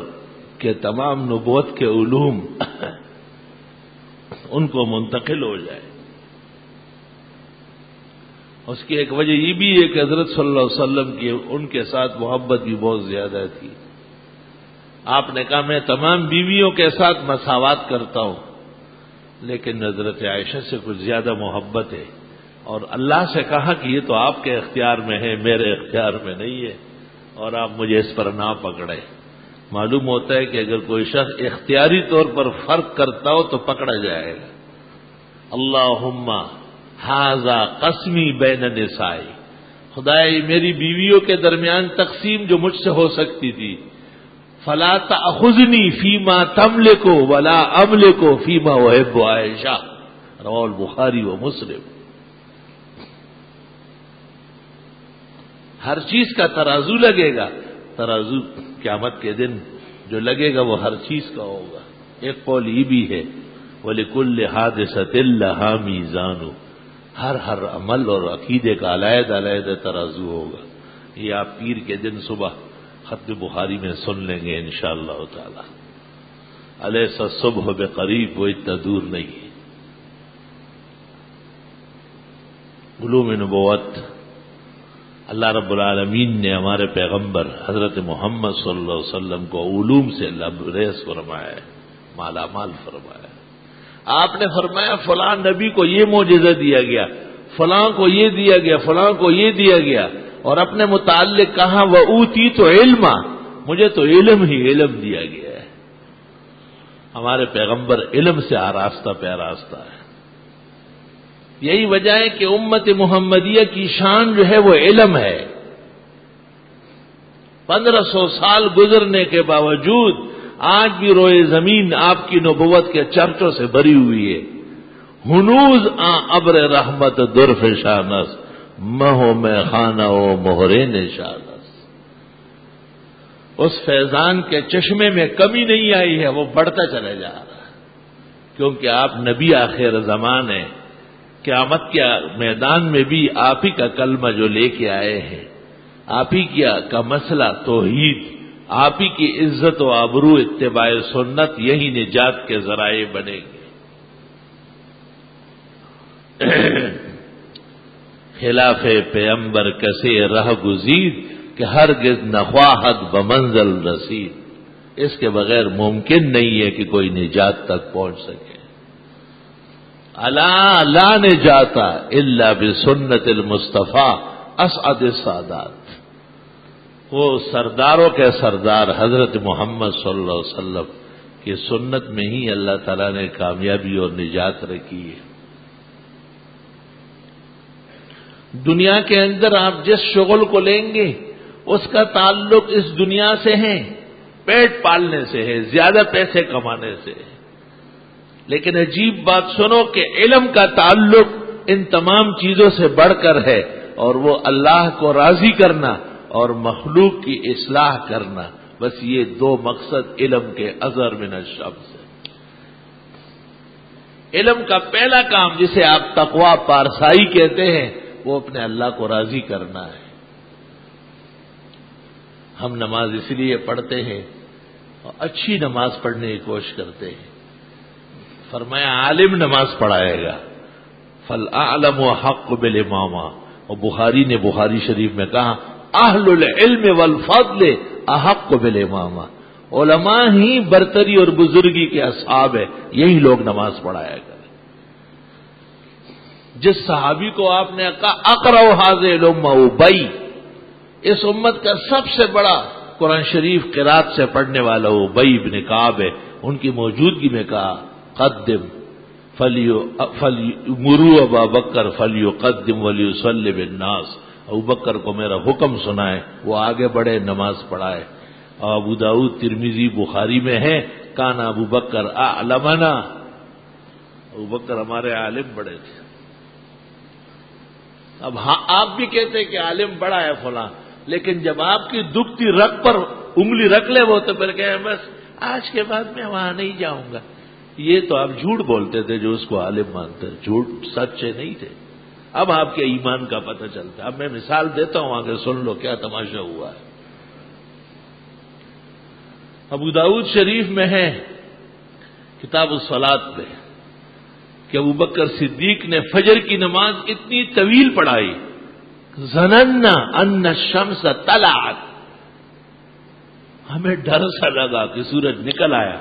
کے تمام نبوت کے علوم ان کو منتقل ہو جائے. اس کی ایک وجہ یہ بھی ہے کہ حضرت صلی اللہ علیہ وسلم کی ان کے ساتھ محبت بھی بہت زیادہ تھی. آپ نے کہا میں تمام بیویوں کے ساتھ مساوات کرتا ہوں، لیکن حضرت عائشہ سے کچھ زیادہ محبت ہے، اور اللہ سے کہا کہ یہ تو آپ کے اختیار میں ہے، میرے اختیار میں نہیں ہے، اور آپ مجھے اس پر نہ پکڑے. معلوم ہوتا ہے کہ اگر کوئی شخص اختیاری طور پر فرق کرتا ہو تو پکڑا جائے گا. اللہم ھذا قسمی بین نسائی، خدایا میری بیویوں کے درمیان تقسیم جو مجھ سے ہو سکتی تھی، فلا تأخذنی فیما تملک ولا املک فیما احب عائشہ، رواه البخاری و مسلم. ہر چیز کا ترازو لگے گا، ترازو قیامت کے دن جو لگے گا وہ ہر چیز کا ہوگا. ایک قول یہ بھی ہے وَلِكُلِّ حَادِثَةٍ لَهَا مِيزَانُ، ہر عمل اور عقیدے کا علیحدہ ترازو ہوگا. یہ آپ پیر کے دن صبح ختم بخاری میں سن لیں گے انشاءاللہ تعالی. الیس الصبح بقریب، وہ اتنا دور نہیں ہے. علوم نبوت اللہ رب العالمین نے ہمارے پیغمبر حضرت محمد صلی اللہ علیہ وسلم کو علوم سے لبریز فرمایا ہے، مالا مال فرمایا ہے. آپ نے فرمایا فلاں نبی کو یہ معجزہ دیا گیا، فلاں کو یہ دیا گیا، فلاں کو یہ دیا گیا، اور اپنے متعلق کہا وَأُوتِیتُ عِلْمًا، مجھے تو علم ہی علم دیا گیا ہے. ہمارے پیغمبر علم سے آراستہ پہ آراستہ ہے. یہی وجہ ہے کہ امت محمدیہ کی شان جو ہے وہ علم ہے. 1500 سال گزرنے کے باوجود آج بھی روئے زمین آپ کی نبوت کے چرچوں سے بھری ہوئی ہے. ہنوز ابر رحمت درف شانس مہو میں خانہ و مہرے نشانس. اس فیضان کے چشمے میں کمی نہیں آئی ہے، وہ بڑھتا چلا جا رہا ہے، کیونکہ آپ نبی آخر زمان ہیں. قیامت کے میدان میں بھی آپ ہی کا کلمہ جو لے کے آئے ہیں، آپ ہی کا مسئلہ توحید، آپ ہی کی عزت و آبرو اتباع سنت، یہی نجات کے ذرائع بنے گے. خلاف پیمبر کسے رہ گزید کہ ہرگز نخواہد بمنزل رسید. اس کے بغیر ممکن نہیں ہے کہ کوئی نجات تک پہنچ سکے. الا لا نجاتا الا بسنت المصطفیٰ اسعد السادات. وہ سرداروں کے سردار حضرت محمد صلی اللہ علیہ وسلم کی سنت میں ہی اللہ تعالیٰ نے کامیابی اور نجات رکھی ہے. دنیا کے اندر آپ جس شغل کو لیں گے اس کا تعلق اس دنیا سے ہے، پیٹ پالنے سے ہے، زیادہ پیسے کمانے سے ہے. لیکن عجیب بات سنو کہ علم کا تعلق ان تمام چیزوں سے بڑھ کر ہے، اور وہ اللہ کو راضی کرنا اور مخلوق کی اصلاح کرنا. بس یہ دو مقصد علم کے اظہر من الشمس ہے. علم کا پہلا کام جسے آپ تقویٰ پارسائی کہتے ہیں، وہ اپنے اللہ کو راضی کرنا ہے. ہم نماز اس لیے پڑھتے ہیں اور اچھی نماز پڑھنے کی کوشش کرتے ہیں. فرمایا عالم نماز پڑھائے گا، فالعلم حق بالامامہ. اور بخاری نے بخاری شریف میں کہا اہل العلم والفضل احق بالامامہ. علماء ہی برتری اور بزرگی کے اصحاب ہے، یہی لوگ نماز پڑھایا کریں. جس صحابی کو آپ نے کہا اقرأ هذه الامہ ابی، اس امت کا سب سے بڑا قرآن شریف قرات سے پڑھنے والا ابی بن کعب ہے. ان کی موجودگی میں کہا قدم مرو ابا بکر فلیقدم ولیصلی بالناس. ابو بکر کو میرا حکم سنائے، وہ آگے بڑھے، نماز پڑھائے. اور ابو داؤد ترمذی بخاری میں ہے کان ابو بکر اعلمنا، ابو بکر ہمارے عالم بڑے تھے. اب ہاں آپ بھی کہتے کہ عالم بڑا ہے فلاں، لیکن جب آپ کی دکھتی رگ پر انگلی رکھ لے وہ تو پھر کہے بس آج کے بعد میں وہاں نہیں جاؤں گا. یہ تو آپ جھوٹ بولتے تھے جو اس کو عالم مانتے، جھوٹ سچے نہیں تھے. اب آپ کے ایمان کا پتہ چلتا ہے. اب میں مثال دیتا ہوں، آگے سن لو کیا تماشا ہوا ہے. ابو داؤد شریف میں ہے کتاب الصلاۃ میں کہ ابو بکر صدیق نے فجر کی نماز اتنی طویل پڑھائی، ظننا ان الشمس طلعت، ہمیں ڈر سا لگا کہ سورج نکل آیا.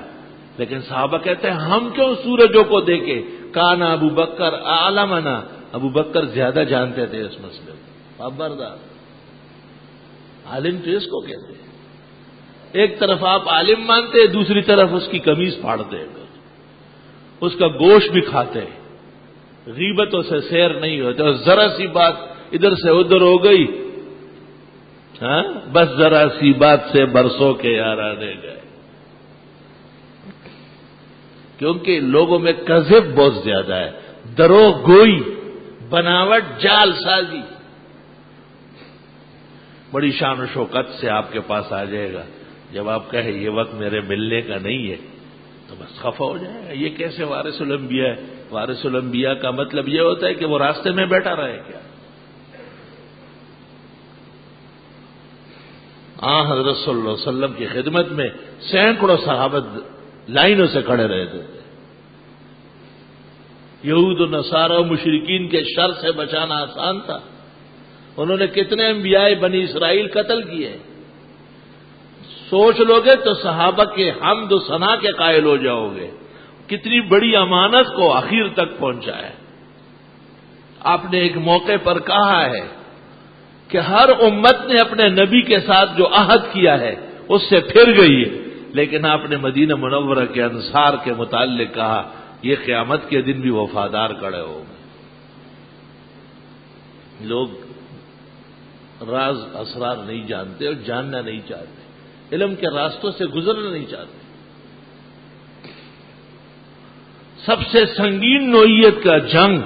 لیکن صحابہ کہتے ہیں ہم کیوں سورجوں کو دیکھے؟ کان ابو بکر اعلمنا، ابو بکر زیادہ جانتے تھے اس مسئلے کو. خبردار، عالم تو اس کو کہتے ہیں. ایک طرف آپ عالم مانتے، دوسری طرف اس کی قمیص پھاڑتے، اس کا گوشت بھی کھاتے، غیبتوں سے سیر نہیں ہوتے. اور ذرا سی بات ادھر سے ادھر ہو گئی، ہاں بس ذرا سی بات سے برسوں کے یارانے گئے. کیونکہ لوگوں میں کذب بہت زیادہ ہے، دروغ گوئی، بناوٹ، جال سازی. بڑی شان و شوکت سے آپ کے پاس آ جائے گا، جب آپ کہیں یہ وقت میرے ملنے کا نہیں ہے تو بس خفا ہو جائے گا. یہ کیسے وارث الانبیاء ہے؟ وارث الانبیاء کا مطلب یہ ہوتا ہے کہ وہ راستے میں بیٹھا رہے کیا؟ حضرت صلی اللہ علیہ وسلم کی خدمت میں سینکڑوں صحابہ لائنوں سے کھڑے رہتے تھے. یہود و نصارہ و مشرکین کے شر سے بچانا آسان تھا. انہوں نے کتنے انبیاء بنی اسرائیل قتل کیے. سوچ لو گے تو صحابہ کے حمد و ثنا کے قائل ہو جاؤ گے. کتنی بڑی امانت کو اخیر تک پہنچایا. آپ نے ایک موقع پر کہا ہے کہ ہر امت نے اپنے نبی کے ساتھ جو عہد کیا ہے اس سے پھر گئی ہے، لیکن آپ نے مدینہ منورہ کے انصار کے متعلق کہا یہ قیامت کے دن بھی وفادار کھڑے ہوں گے. لوگ راز اسرار نہیں جانتے اور جاننا نہیں چاہتے، علم کے راستوں سے گزرنا نہیں چاہتے. سب سے سنگین نوعیت کا جنگ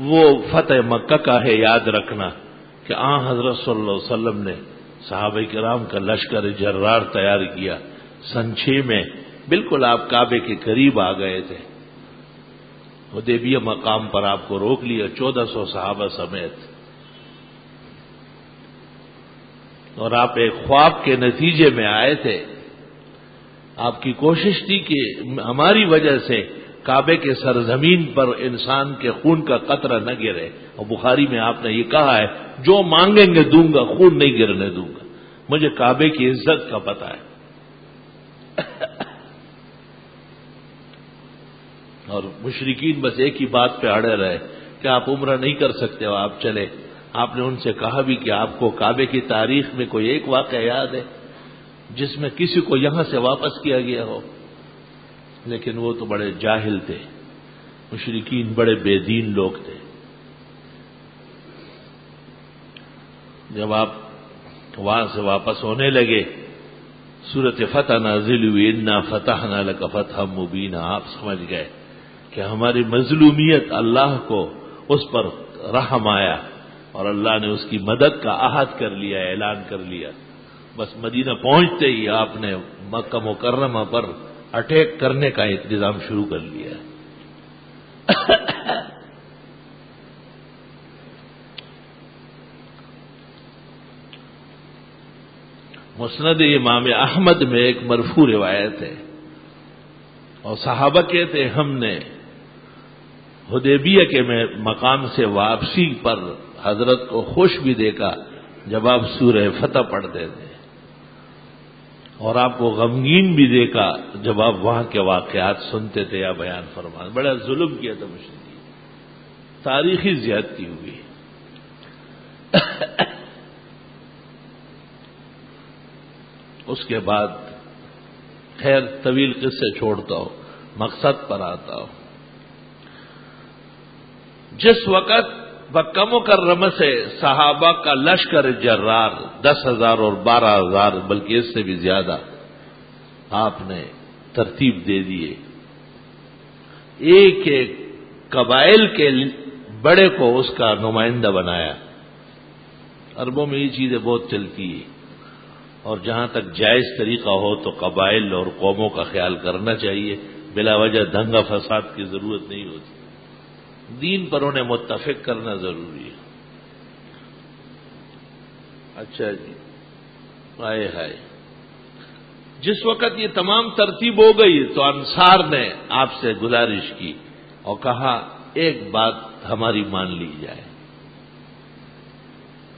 وہ فتح مکہ کا ہے. یاد رکھنا کہ حضرت صلی اللہ علیہ وسلم نے صحابہ کرام کا لشکر جرار تیار کیا. سن 6 میں بالکل آپ کعبے کے قریب آ گئے تھے. حدیبیہ مقام پر آپ کو روک لیا 1400 صحابہ سمیت، اور آپ ایک خواب کے نتیجے میں آئے تھے. آپ کی کوشش تھی کہ ہماری وجہ سے کعبے کے سرزمین پر انسان کے خون کا قطرہ نہ گرے، اور بخاری میں آپ نے یہ کہا ہے جو مانگیں گے دوں گا، خون نہیں گرنے دوں گا. مجھے کعبے کی عزت کا پتہ ہے. اور مشرکین بس ایک ہی بات پہ اڑے رہے کہ آپ عمرہ نہیں کر سکتے ہو، آپ چلے. آپ نے ان سے کہا بھی کہ آپ کو کعبے کی تاریخ میں کوئی ایک واقعہ یاد ہے جس میں کسی کو یہاں سے واپس کیا گیا ہو؟ لیکن وہ تو بڑے جاہل تھے، مشرکین بڑے بے دین لوگ تھے. جب آپ وہاں سے واپس ہونے لگے سورۃ فتح نازل ہوئی، انا فتحنا لک فتحا مبینا. آپ سمجھ گئے کہ ہماری مظلومیت اللہ کو اس پر رحم آیا اور اللہ نے اس کی مدد کا عہد کر لیا، اعلان کر لیا. بس مدینہ پہنچتے ہی آپ نے مکہ مکرمہ پر اٹیک کرنے کا انتظام شروع کر لیا. مسند امام احمد میں ایک مرفوع روایت ہے، اور صحابہ کہتے ہم نے حدیبیہ کے مقام سے واپسی پر حضرت کو خوش بھی دیکھا جب آپ سورہ فتح پڑھتے تھے، اور آپ کو غمگین بھی دیکھا جب آپ وہاں کے واقعات سنتے تھے یا بیان فرماتے. بڑا ظلم کیا تھا مشرکین، تاریخی زیادتی ہوئی. اس کے بعد خیر طویل قصے چھوڑتا ہوں، مقصد پر آتا ہوں. جس وقت مکہ مکرمہ سے صحابہ کا لشکر جرار 10,000 اور 12,000 بلکہ اس سے بھی زیادہ آپ نے ترتیب دے دیے، ایک ایک قبائل کے بڑے کو اس کا نمائندہ بنایا. عربوں میں یہ چیزیں بہت چلتی ہیں، اور جہاں تک جائز طریقہ ہو تو قبائل اور قوموں کا خیال کرنا چاہیے. بلا وجہ دنگا فساد کی ضرورت نہیں ہوتی، دین پر انہیں متفق کرنا ضروری ہے. اچھا جی، آئے ہائے. جس وقت یہ تمام ترتیب ہو گئی تو انصار نے آپ سے گزارش کی اور کہا ایک بات ہماری مان لی جائے.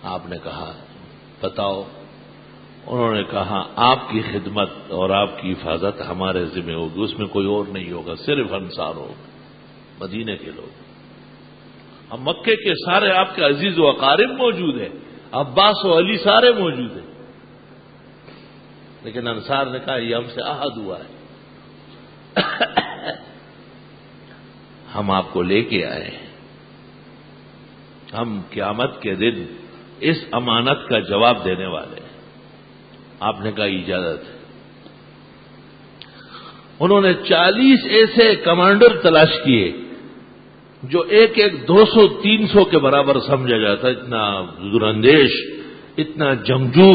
آپ نے کہا بتاؤ. انہوں نے کہا آپ کی خدمت اور آپ کی حفاظت ہمارے ذمہ ہوگی، اس میں کوئی اور نہیں ہوگا، صرف انصار ہوگا، مدینے کے لوگ. اب مکے کے سارے آپ کے عزیز و اقارب موجود ہیں، عباس و علی سارے موجود ہیں، لیکن انصار نے کہا یہ ہم سے عہد ہوا ہے، ہم آپ کو لے کے آئے ہیں، ہم قیامت کے دن اس امانت کا جواب دینے والے ہیں. آپ نے کہا اجازت ہے. انہوں نے 40 ایسے کمانڈر تلاش کیے جو ایک 200-300 کے برابر سمجھا جاتا، اتنا دراندیش، اتنا جنگجو،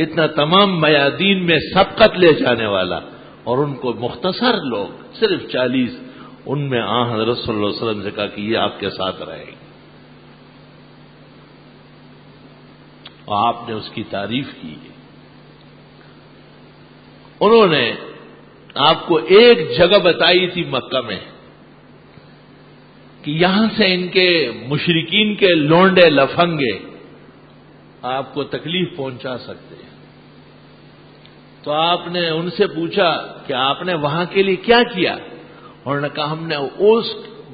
اتنا تمام میادین میں سبقت لے جانے والا، اور ان کو مختصر لوگ صرف 40. ان میں حضرت صلی اللہ علیہ وسلم سے کہا کہ یہ آپ کے ساتھ رہے گی، اور آپ نے اس کی تعریف کی. انہوں نے آپ کو ایک جگہ بتائی تھی مکہ میں کہ یہاں سے ان کے مشرکین کے لونڈے لفنگے آپ کو تکلیف پہنچا سکتے ہیں. تو آپ نے ان سے پوچھا کہ آپ نے وہاں کے لیے کیا کیا؟ انہوں نے کہا ہم نے اس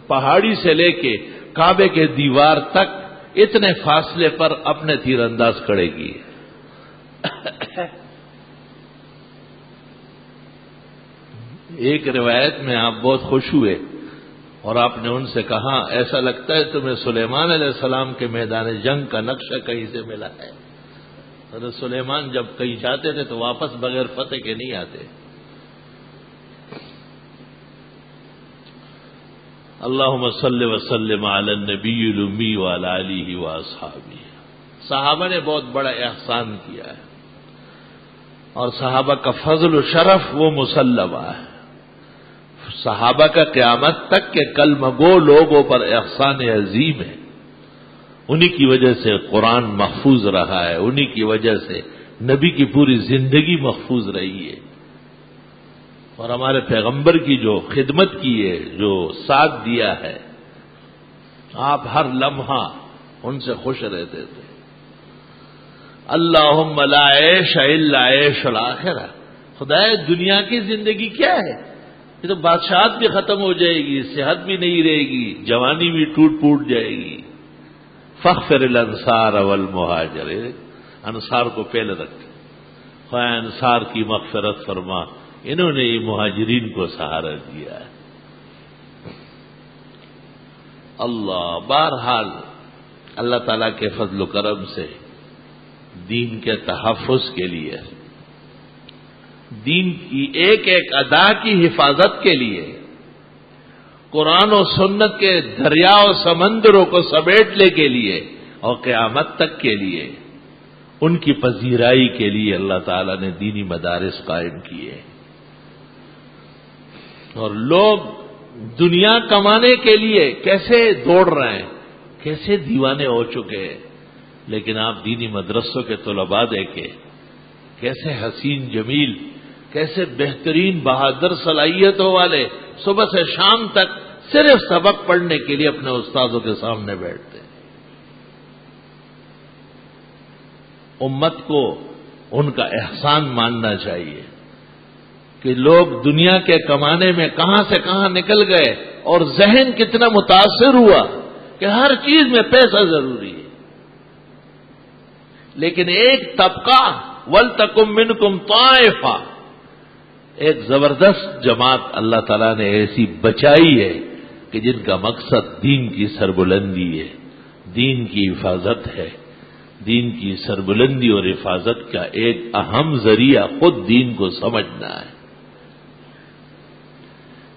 پہاڑی سے لے کے کعبے کے دیوار تک اتنے فاصلے پر اپنے تیر انداز کھڑے کیے. ایک روایت میں آپ بہت خوش ہوئے اور آپ نے ان سے کہا ایسا لگتا ہے تمہیں سلیمان علیہ السلام کے میدان جنگ کا نقشہ کہیں سے ملا ہے۔ حضرت سلیمان جب کہیں جاتے تھے تو واپس بغیر فتح کے نہیں آتے۔ اللہم صلی وسلم علی النبی الامی وعلی آلہ واصحابہ۔ صحابہ نے بہت بڑا احسان کیا ہے، اور صحابہ کا فضل و شرف وہ مسلمہ ہے۔ صحابہ کا قیامت تک کے کلمہ گو لوگوں پر احسان عظیم ہے۔ انہی کی وجہ سے قرآن محفوظ رہا ہے، انہی کی وجہ سے نبی کی پوری زندگی محفوظ رہی ہے، اور ہمارے پیغمبر کی جو خدمت کی ہے، جو ساتھ دیا ہے، آپ ہر لمحہ ان سے خوش رہتے تھے۔ اللہم لا عیش الا عیش الآخرہ۔ خدائے دنیا کی زندگی کیا ہے؟ یہ تو بادشاہت بھی ختم ہو جائے گی، صحت بھی نہیں رہے گی، جوانی بھی ٹوٹ پوٹ جائے گی۔ فاغفر الانصار والمہاجر، انصار کو پہلے رکھے، خواہ انصار کی مغفرت فرما، انہوں نے یہ مہاجرین کو سہارا دیا ہے۔ اللہ بہرحال اللہ تعالیٰ کے فضل و کرم سے دین کے تحفظ کے لیے، دین کی ایک ایک ادا کی حفاظت کے لیے، قرآن و سنت کے دریا و سمندروں کو سمیٹنے کے لیے اور قیامت تک کے لیے، ان کی پذیرائی کے لیے اللہ تعالیٰ نے دینی مدارس قائم کیے، اور لوگ دنیا کمانے کے لیے کیسے دوڑ رہے ہیں، کیسے دیوانے ہو چکے ہیں، لیکن آپ دینی مدرسوں کے طلباء دیکھیں کیسے حسین جمیل، کیسے بہترین بہادر صلاحیتوں والے صبح سے شام تک صرف سبق پڑھنے کے لیے اپنے استاذوں کے سامنے بیٹھتے ہیں۔ امت کو ان کا احسان ماننا چاہیے کہ لوگ دنیا کے کمانے میں کہاں سے کہاں نکل گئے، اور ذہن کتنا متاثر ہوا کہ ہر چیز میں پیسہ ضروری ہے، لیکن ایک طبقہ وَلْتَكُن مِّنكُمْ طَائِفَةٌ، ایک زبردست جماعت اللہ تعالیٰ نے ایسی بچائی ہے کہ جن کا مقصد دین کی سربلندی ہے، دین کی حفاظت ہے۔ دین کی سربلندی اور حفاظت کا ایک اہم ذریعہ خود دین کو سمجھنا ہے۔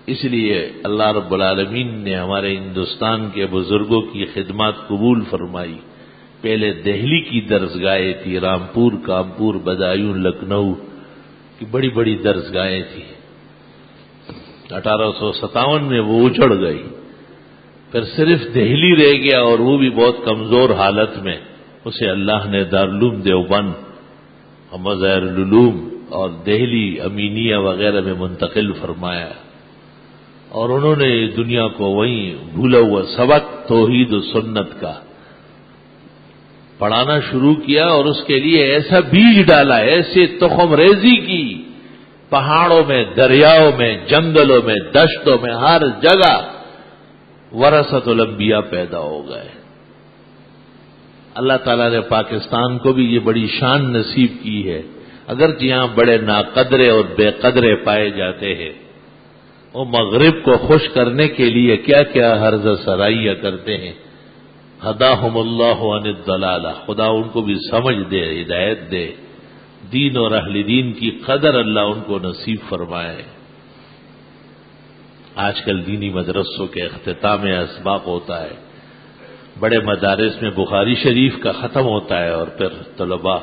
اس لیے اللہ رب العالمین نے ہمارے ہندوستان کے بزرگوں کی خدمات قبول فرمائی۔ پہلے دہلی کی درسگاہیں تھی، رامپور، کانپور، بدایون، لکھنؤ کی بڑی بڑی درسگاہیں تھیں۔ 1857 میں وہ اجڑ گئی، پھر صرف دہلی رہ گیا، اور وہ بھی بہت کمزور حالت میں۔ اسے اللہ نے دارالعلوم دیوبند، مظاہر العلوم اور دہلی امینیہ وغیرہ میں منتقل فرمایا، اور انہوں نے دنیا کو وہیں بھولا ہوا سبق توحید و سنت کا پڑھانا شروع کیا، اور اس کے لیے ایسا بیج ڈالا، ایسے تخم ریزی کی، پہاڑوں میں، دریاؤں میں، جنگلوں میں، دشتوں میں، ہر جگہ ورثۃ الانبیاء پیدا ہو گئے۔ اللہ تعالیٰ نے پاکستان کو بھی یہ بڑی شان نصیب کی ہے، اگرچہ یہاں بڑے ناقدرے اور بے قدرے پائے جاتے ہیں، وہ مغرب کو خوش کرنے کے لیے کیا کیا حرز سرائیاں کرتے ہیں۔ ہداہم اللہ عن الضلالہ، خدا ان کو بھی سمجھ دے، ہدایت دے، دین اور اہل دین کی قدر اللہ ان کو نصیب فرمائے۔ آج کل دینی مدرسوں کے اختتام اسباق ہوتا ہے، بڑے مدارس میں بخاری شریف کا ختم ہوتا ہے، اور پھر طلباء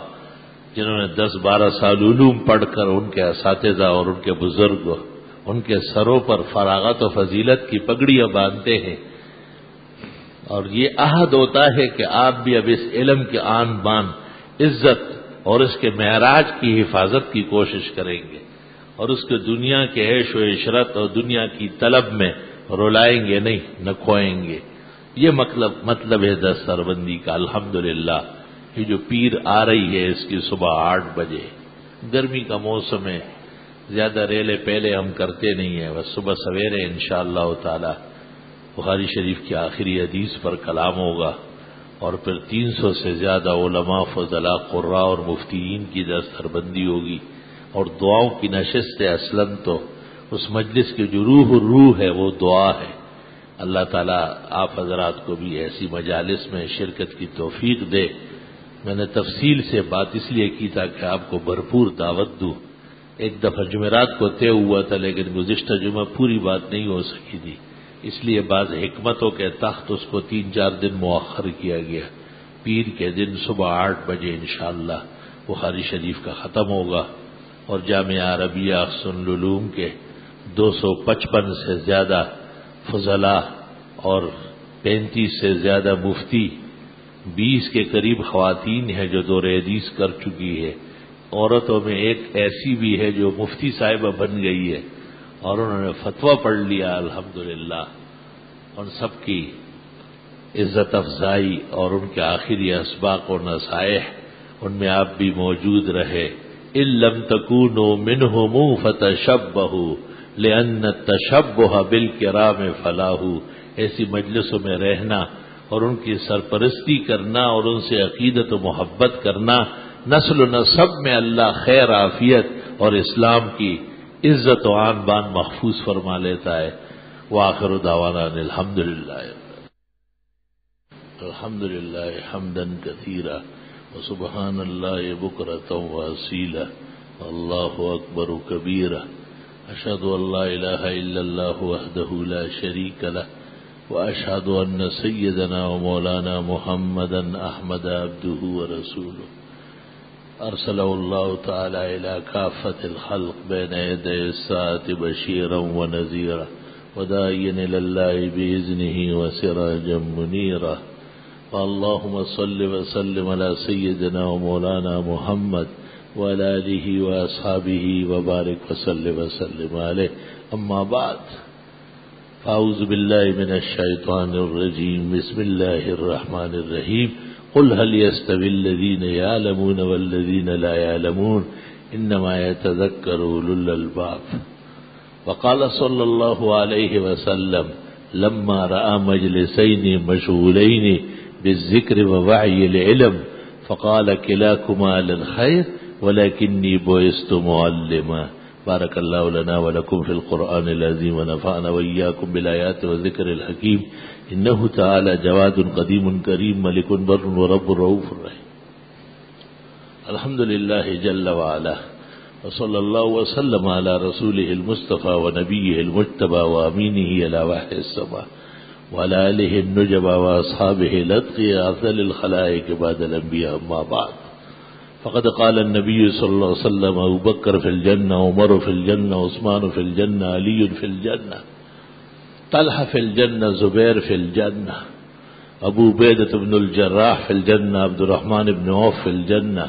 جنہوں نے 10-12 سال علوم پڑھ کر، ان کے اساتذہ اور ان کے بزرگ ان کے سروں پر فراغت و فضیلت کی پگڑیاں باندھتے ہیں، اور یہ عہد ہوتا ہے کہ آپ بھی اب اس علم کے آن بان، عزت اور اس کے معراج کی حفاظت کی کوشش کریں گے، اور اس کے دنیا کے عیش و عشرت اور دنیا کی طلب میں رلائیں گے نہیں، نہ کھوئیں گے۔ یہ مطلب ہے دستربندی کا۔ الحمدللہ یہ جو پیر آ رہی ہے اس کی صبح 8 بجے، گرمی کا موسم ہے، زیادہ ریلے پہلے ہم کرتے نہیں ہیں، بس صبح سویرے انشاءاللہ تعالی بخاری شریف کی آخری حدیث پر کلام ہوگا، اور پھر 300 سے زیادہ علماء، فضلاء، قراء اور مفتیین کی دستربندی ہوگی، اور دعاؤں کی نشست ہے۔ اصلاً تو اس مجلس کی جو روح ہے وہ دعا ہے. اللہ تعالیٰ آپ حضرات کو بھی ایسی مجالس میں شرکت کی توفیق دے. میں نے تفصیل سے بات اس لیے کی تاکہ آپ کو بھرپور دعوت دوں. ایک دفعہ جمعرات کو طے ہوا تھا لیکن گزشتہ جمعہ پوری بات نہیں ہو سکی تھی، اس لیے بعض حکمتوں کے تحت اس کو 3-4 دن مؤخر کیا گیا. پیر کے دن صبح 8 بجے انشاءاللہ بخاری شریف کا ختم ہوگا اور جامعہ عربیہ احسن العلوم کے 255 سے زیادہ فضلاء اور 35 سے زیادہ مفتی، 20 کے قریب خواتین ہیں جو دور حدیث کر چکی ہے. عورتوں میں ایک ایسی بھی ہے جو مفتی صاحبہ بن گئی ہے اور انہوں نے فتویٰ پڑھ لیا الحمدللہ. ان سب کی عزت افزائی اور ان کے آخری اسباق و نصائح ان میں آپ بھی موجود رہے. ان لم تکونوا منهم فتشبہوا لأن التشبہ بالکرام فلاح. ایسی مجلسوں میں رہنا اور ان کی سرپرستی کرنا اور ان سے عقیدت و محبت کرنا نسل و نسب میں اللہ خیر عافیت اور اسلام کی عزت و آن بان محفوظ فرما لیتا ہے. وآخر دعوانا الحمدللہ حمدا کثیرا وسبحان اللہ بکرۃ واصیلا اللہ اکبر کبیرا. اشہد ان لا الہ الا اللہ وحدہ لا شریک لہ واشہد ان سیدنا ومولانا محمدا احمد عبدہ ورسولہ ارسلہ اللہ تعالی الى کافۃ الخلق بین یدی الساعة بشیرا ونذیرا وداعیا الی اللہ بإذنہ وسراجا منیرا. اللهم صل وسلم على سيدنا ومولانا محمد وعلى آله وأصحابه وبارك وسلم عليه. أما بعد فأعوذ بالله من الشيطان الرجيم. بسم الله الرحمن الرحيم. قل هل يستوي الذين يعلمون والذين لا يعلمون إنما يتذكر أولو الألباب. وقال صلى الله عليه وسلم لما رأى مجلسين مشغولين بالذكر ووعي العلم فقال كلاكما على الخير ولكني بعثت معلما. بارك الله لنا ولكم في القرآن العظيم ونفعنا وإياكم بالآيات والذكر الحكيم. إنه تعالى جواد قديم كريم ملك بر ورب رؤوف رحيم. الحمد لله جل وعلا وصلى الله وسلم على رسوله المصطفى ونبيه المجتبى وأمينه على وحي السماء وعلى آله النجبى وأصحابه الأتقياء أفضل الخلائق بعد الأنبياء. أما بعد فقد قال النبي صلى الله عليه وسلم أبو بكر في الجنة عمر في الجنة عثمان في الجنة علي في الجنة طلحة في الجنة زبير في الجنة أبو عبيدة بن الجراح في الجنة عبد الرحمن بن عوف في الجنة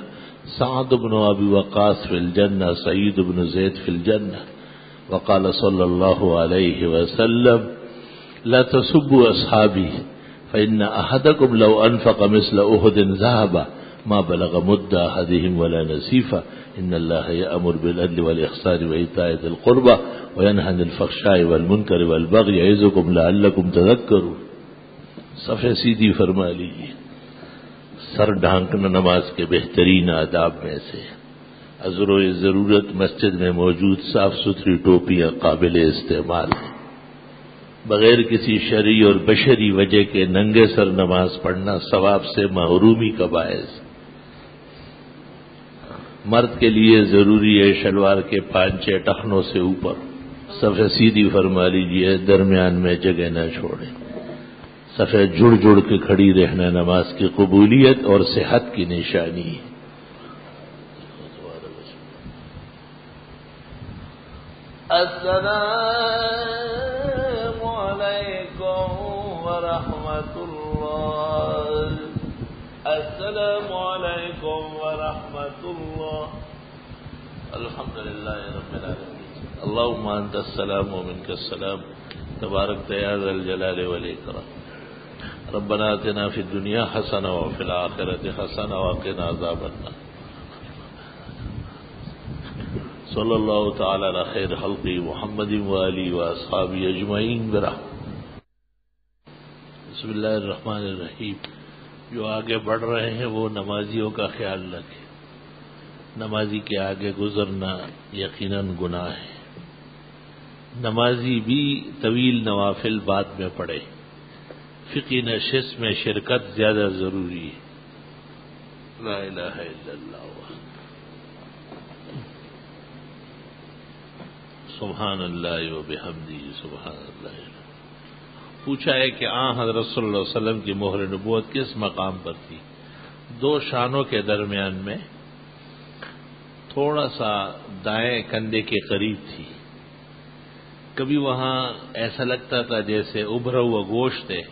سعد بن أبي وقاص في الجنة سعيد بن زيد في الجنة. وقال صلى الله عليه وسلم لا تسبوا أصحابي فإن أحدكم لو أنفق مثل أحد ذهبا ما بلغ مد أحدهم ولا نصيفا إن الله يأمر بالعدل والإحسان وإيتاء ذي القربى وينهى عن الفحشاء والمنكر والبغي يعظكم لعلكم تذكرون. صفحہ سیدھی فرما لیجیے. سر ڈھانکنا نماز کے بہترین آداب میں سے. عذر و ضرورت مسجد میں موجود صاف ستھری ٹوپیاں قابل استعمال ہیں. بغیر کسی شرعی اور بشری وجہ کے ننگے سر نماز پڑھنا ثواب سے محرومی کا باعث. مرد کے لیے ضروری ہے شلوار کے 5-6 ٹخنوں سے اوپر. صفحہ سیدھی فرما لیجیے، درمیان میں جگہ نہ چھوڑیں. صفحہ جڑ جڑ کے کھڑی رہنا نماز کی قبولیت اور صحت کی نشانی ہے. السلام علیکم ورحمۃ اللہ. السلام علیکم ورحمۃ اللہ. الحمدللہ رب العالمین. اللهم انت السلام ومنك السلام تبارک یا ذا الجلال والاکرام. ربنا آتنا فی الدنیا حسنہ وفی الآخرۃ حسنہ وقنا عذاب النار. صلی اللہ تعالی علی خیر خلقہ محمد وآلہ واصحابہ اجمعین برحمتہ. بسم اللہ الرحمن الرحیم. جو آگے بڑھ رہے ہیں وہ نمازیوں کا خیال رکھیں. نمازی کے آگے گزرنا یقیناً گناہ ہے. نمازی بھی طویل نوافل بعد میں پڑھے، فقہی نشست میں شرکت زیادہ ضروری ہے۔ لا الہ الا اللہ سبحان اللہ و بحمدہ سبحان اللہ۔ پوچھا ہے کہ حضرت صلی اللہ علیہ وسلم کی مہر نبوت کس مقام پر تھی؟ دو شانوں کے درمیان میں تھوڑا سا دائیں کندھے کے قریب تھی۔ کبھی وہاں ایسا لگتا تھا جیسے ابھرا ہوا گوشت ہے،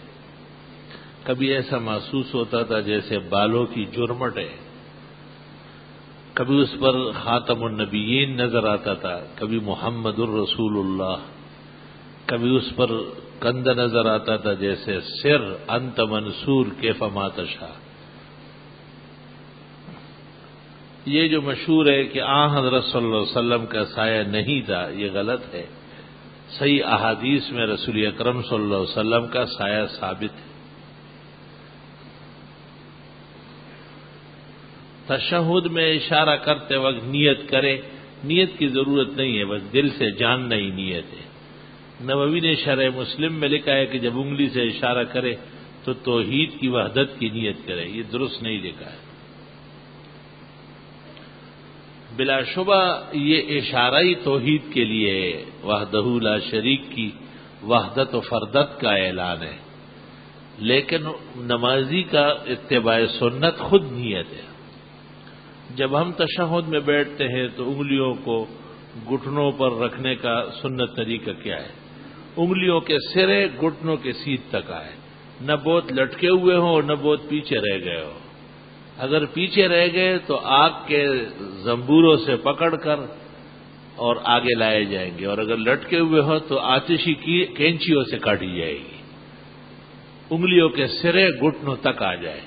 کبھی ایسا محسوس ہوتا تھا جیسے بالوں کی جرمٹ ہے، کبھی اس پر خاتم النبیین نظر آتا تھا، کبھی محمد الرسول اللہ، کبھی اس پر کندھا نظر آتا تھا جیسے سر انت منصور کیف ما تشاء۔ یہ جو مشہور ہے کہ حضرت صلی اللہ علیہ وسلم کا سایہ نہیں تھا، یہ غلط ہے۔ صحیح احادیث میں رسول اکرم صلی اللہ علیہ وسلم کا سایہ ثابت ہے۔ تشہد میں اشارہ کرتے وقت نیت کرے، نیت کی ضرورت نہیں ہے، بس دل سے جاننا ہی نیت ہے۔ نووی نے شرح مسلم میں لکھا ہے کہ جب انگلی سے اشارہ کرے تو توحید کی وحدت کی نیت کرے، یہ درست نہیں لکھا ہے۔ بلا شبہ یہ اشارہ ہی توحید کے لیے ہے، وحدہ لا شریک کی وحدت و فردت کا اعلان ہے، لیکن نمازی کا اتباع سنت خود نیت ہے۔ جب ہم تشہد میں بیٹھتے ہیں تو انگلیوں کو گھٹنوں پر رکھنے کا سنت طریقہ کیا ہے؟ انگلیوں کے سرے گھٹنوں کے سیدھ تک آئے، نہ بہت لٹکے ہوئے ہوں اور نہ بہت پیچھے رہ گئے ہو۔ اگر پیچھے رہ گئے تو آگ کے زنبوروں سے پکڑ کر اور آگے لائے جائیں گے، اور اگر لٹکے ہوئے ہو تو آتشی کی کینچیوں سے کاٹی جائے گی۔ انگلیوں کے سرے گھٹنوں تک آ جائے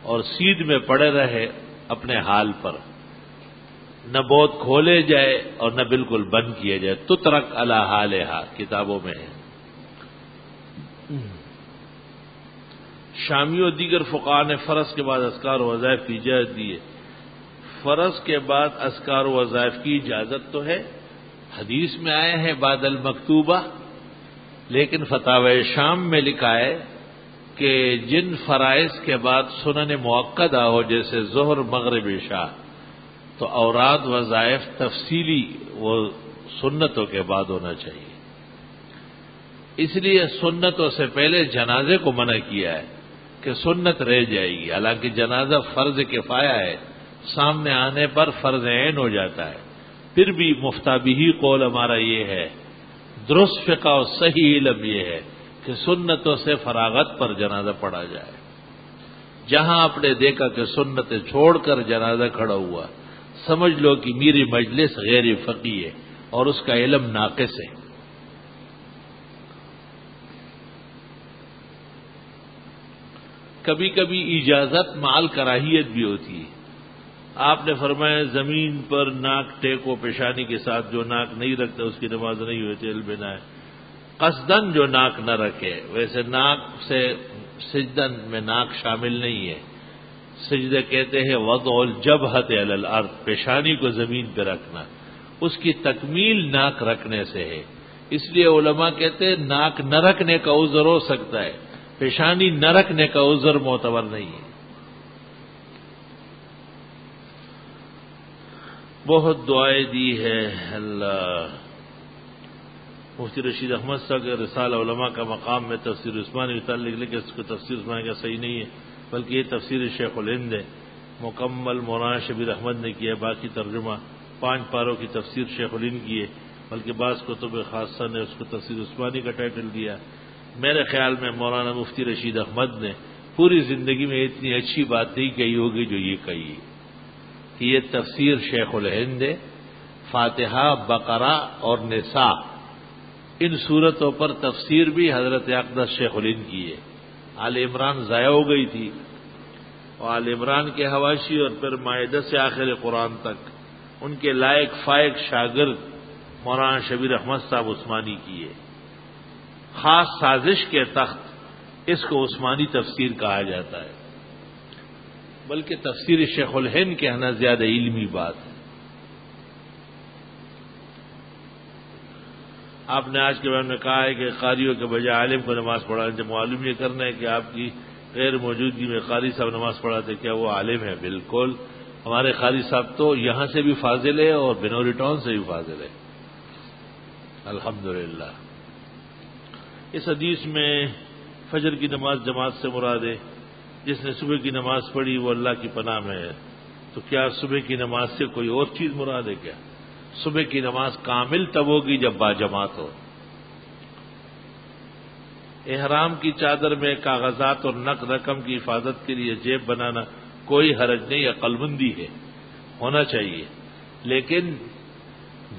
اور سیدھ میں پڑے رہے اپنے حال پر، نہ بہت کھولے جائے اور نہ بالکل بند کیے جائے۔ تترک علی حالہا کتابوں میں ہے۔ شامی و دیگر فقہاء نے فرض کے بعد اذکار و وظائف کی اجازت دی ہے۔ فرض کے بعد اذکار و وظائف کی اجازت تو ہے، حدیث میں آئے ہیں بعد المکتوبہ، لیکن فتاوی شام میں لکھا ہے کہ جن فرائض کے بعد سنن مؤکدہ ہو جیسے ظہر مغرب عشاء تو اوراد وظائف تفصیلی وہ سنتوں کے بعد ہونا چاہیے۔ اس لیے سنتوں سے پہلے جنازے کو منع کیا ہے کہ سنت رہ جائے گی، حالانکہ جنازہ فرض کفایہ ہے، سامنے آنے پر فرض عین ہو جاتا ہے۔ پھر بھی مفتابہی قول ہمارا یہ ہے، درست فقہ و صحیح علم یہ ہے کہ سنتوں سے فراغت پر جنازہ پڑھا جائے۔ جہاں آپ نے دیکھا کہ سنتیں چھوڑ کر جنازہ کھڑا ہوا، سمجھ لو کہ میری مجلس غیر فقی ہے اور اس کا علم ناقص ہے۔ کبھی کبھی اجازت مال کراہیت بھی ہوتی ہے۔ آپ نے فرمایا زمین پر ناک ٹیکو پیشانی کے ساتھ، جو ناک نہیں رکھتا اس کی نماز نہیں ہوتی، البنا ہے۔ قصدن جو ناک نہ رکھے، ویسے ناک سے سجدن میں ناک شامل نہیں ہے۔ سجدے کہتے ہیں وضع الجبہۃ علی الارض، پیشانی کو زمین پہ رکھنا، اس کی تکمیل ناک رکھنے سے ہے۔ اس لیے علماء کہتے ہیں ناک نہ رکھنے کا عذر ہو سکتا ہے، پیشانی نہ رکھنے کا عذر معتبر نہیں ہے۔ بہت دعائیں دی ہے اللہ۔ مفتی رشید احمد صاحب کے رسالہ علماء کا مقام میں تفسیر عثمانی متعلق لکھے، اس کو تفسیر عثمانی کا صحیح نہیں ہے، بلکہ یہ تفسیر شیخ الہند ہے، مکمل مولانا شبیر احمد نے کیا ہے، باقی ترجمہ 5 پاروں کی تفسیر شیخ الہند کی ہے، بلکہ بعض کتب خاصہ نے اس کو تفسیر عثمانی کا ٹائٹل دیا۔ میرے خیال میں مولانا مفتی رشید احمد نے پوری زندگی میں اتنی اچھی بات نہیں کہی ہوگی جو یہ کہی کہ یہ تفسیر شیخ الہند ہے۔ فاتحہ، بقرہ اور نساء، ان صورتوں پر تفسیر بھی حضرت اقدس شیخ الہند کی ہے۔ آل عمران ضائع ہو گئی تھی، اور آل عمران کے حواشی اور پھر مائدہ سے آخر قرآن تک ان کے لائق فائق شاگرد مولانا شبیر احمد صاحب عثمانی کی ہے۔ خاص سازش کے تخت اس کو عثمانی تفسیر کہا جاتا ہے، بلکہ تفسیر شیخ الہند کہنا زیادہ علمی بات ہے۔ آپ نے آج کے بیان میں کہا ہے کہ قاریوں کے بجائے عالم کو نماز پڑھانے، جب معلوم یہ کرنا ہے کہ آپ کی غیر موجودگی میں قاری صاحب نماز پڑھاتے، کیا وہ عالم ہے؟ بالکل، ہمارے قاری صاحب تو یہاں سے بھی فاضل ہے اور بنوری ٹاؤن سے بھی فاضل ہے، الحمدللہ۔ اس حدیث میں فجر کی نماز جماعت سے مراد ہے، جس نے صبح کی نماز پڑھی وہ اللہ کی پناہ میں ہے۔ تو کیا صبح کی نماز سے کوئی اور چیز مراد ہے کیا؟ صبح کی نماز کامل تب ہوگی جب باجماعت ہو۔ احرام کی چادر میں کاغذات اور نقد رقم کی حفاظت کے لیے جیب بنانا کوئی حرج نہیں، عقل مندی ہے، ہونا چاہیے، لیکن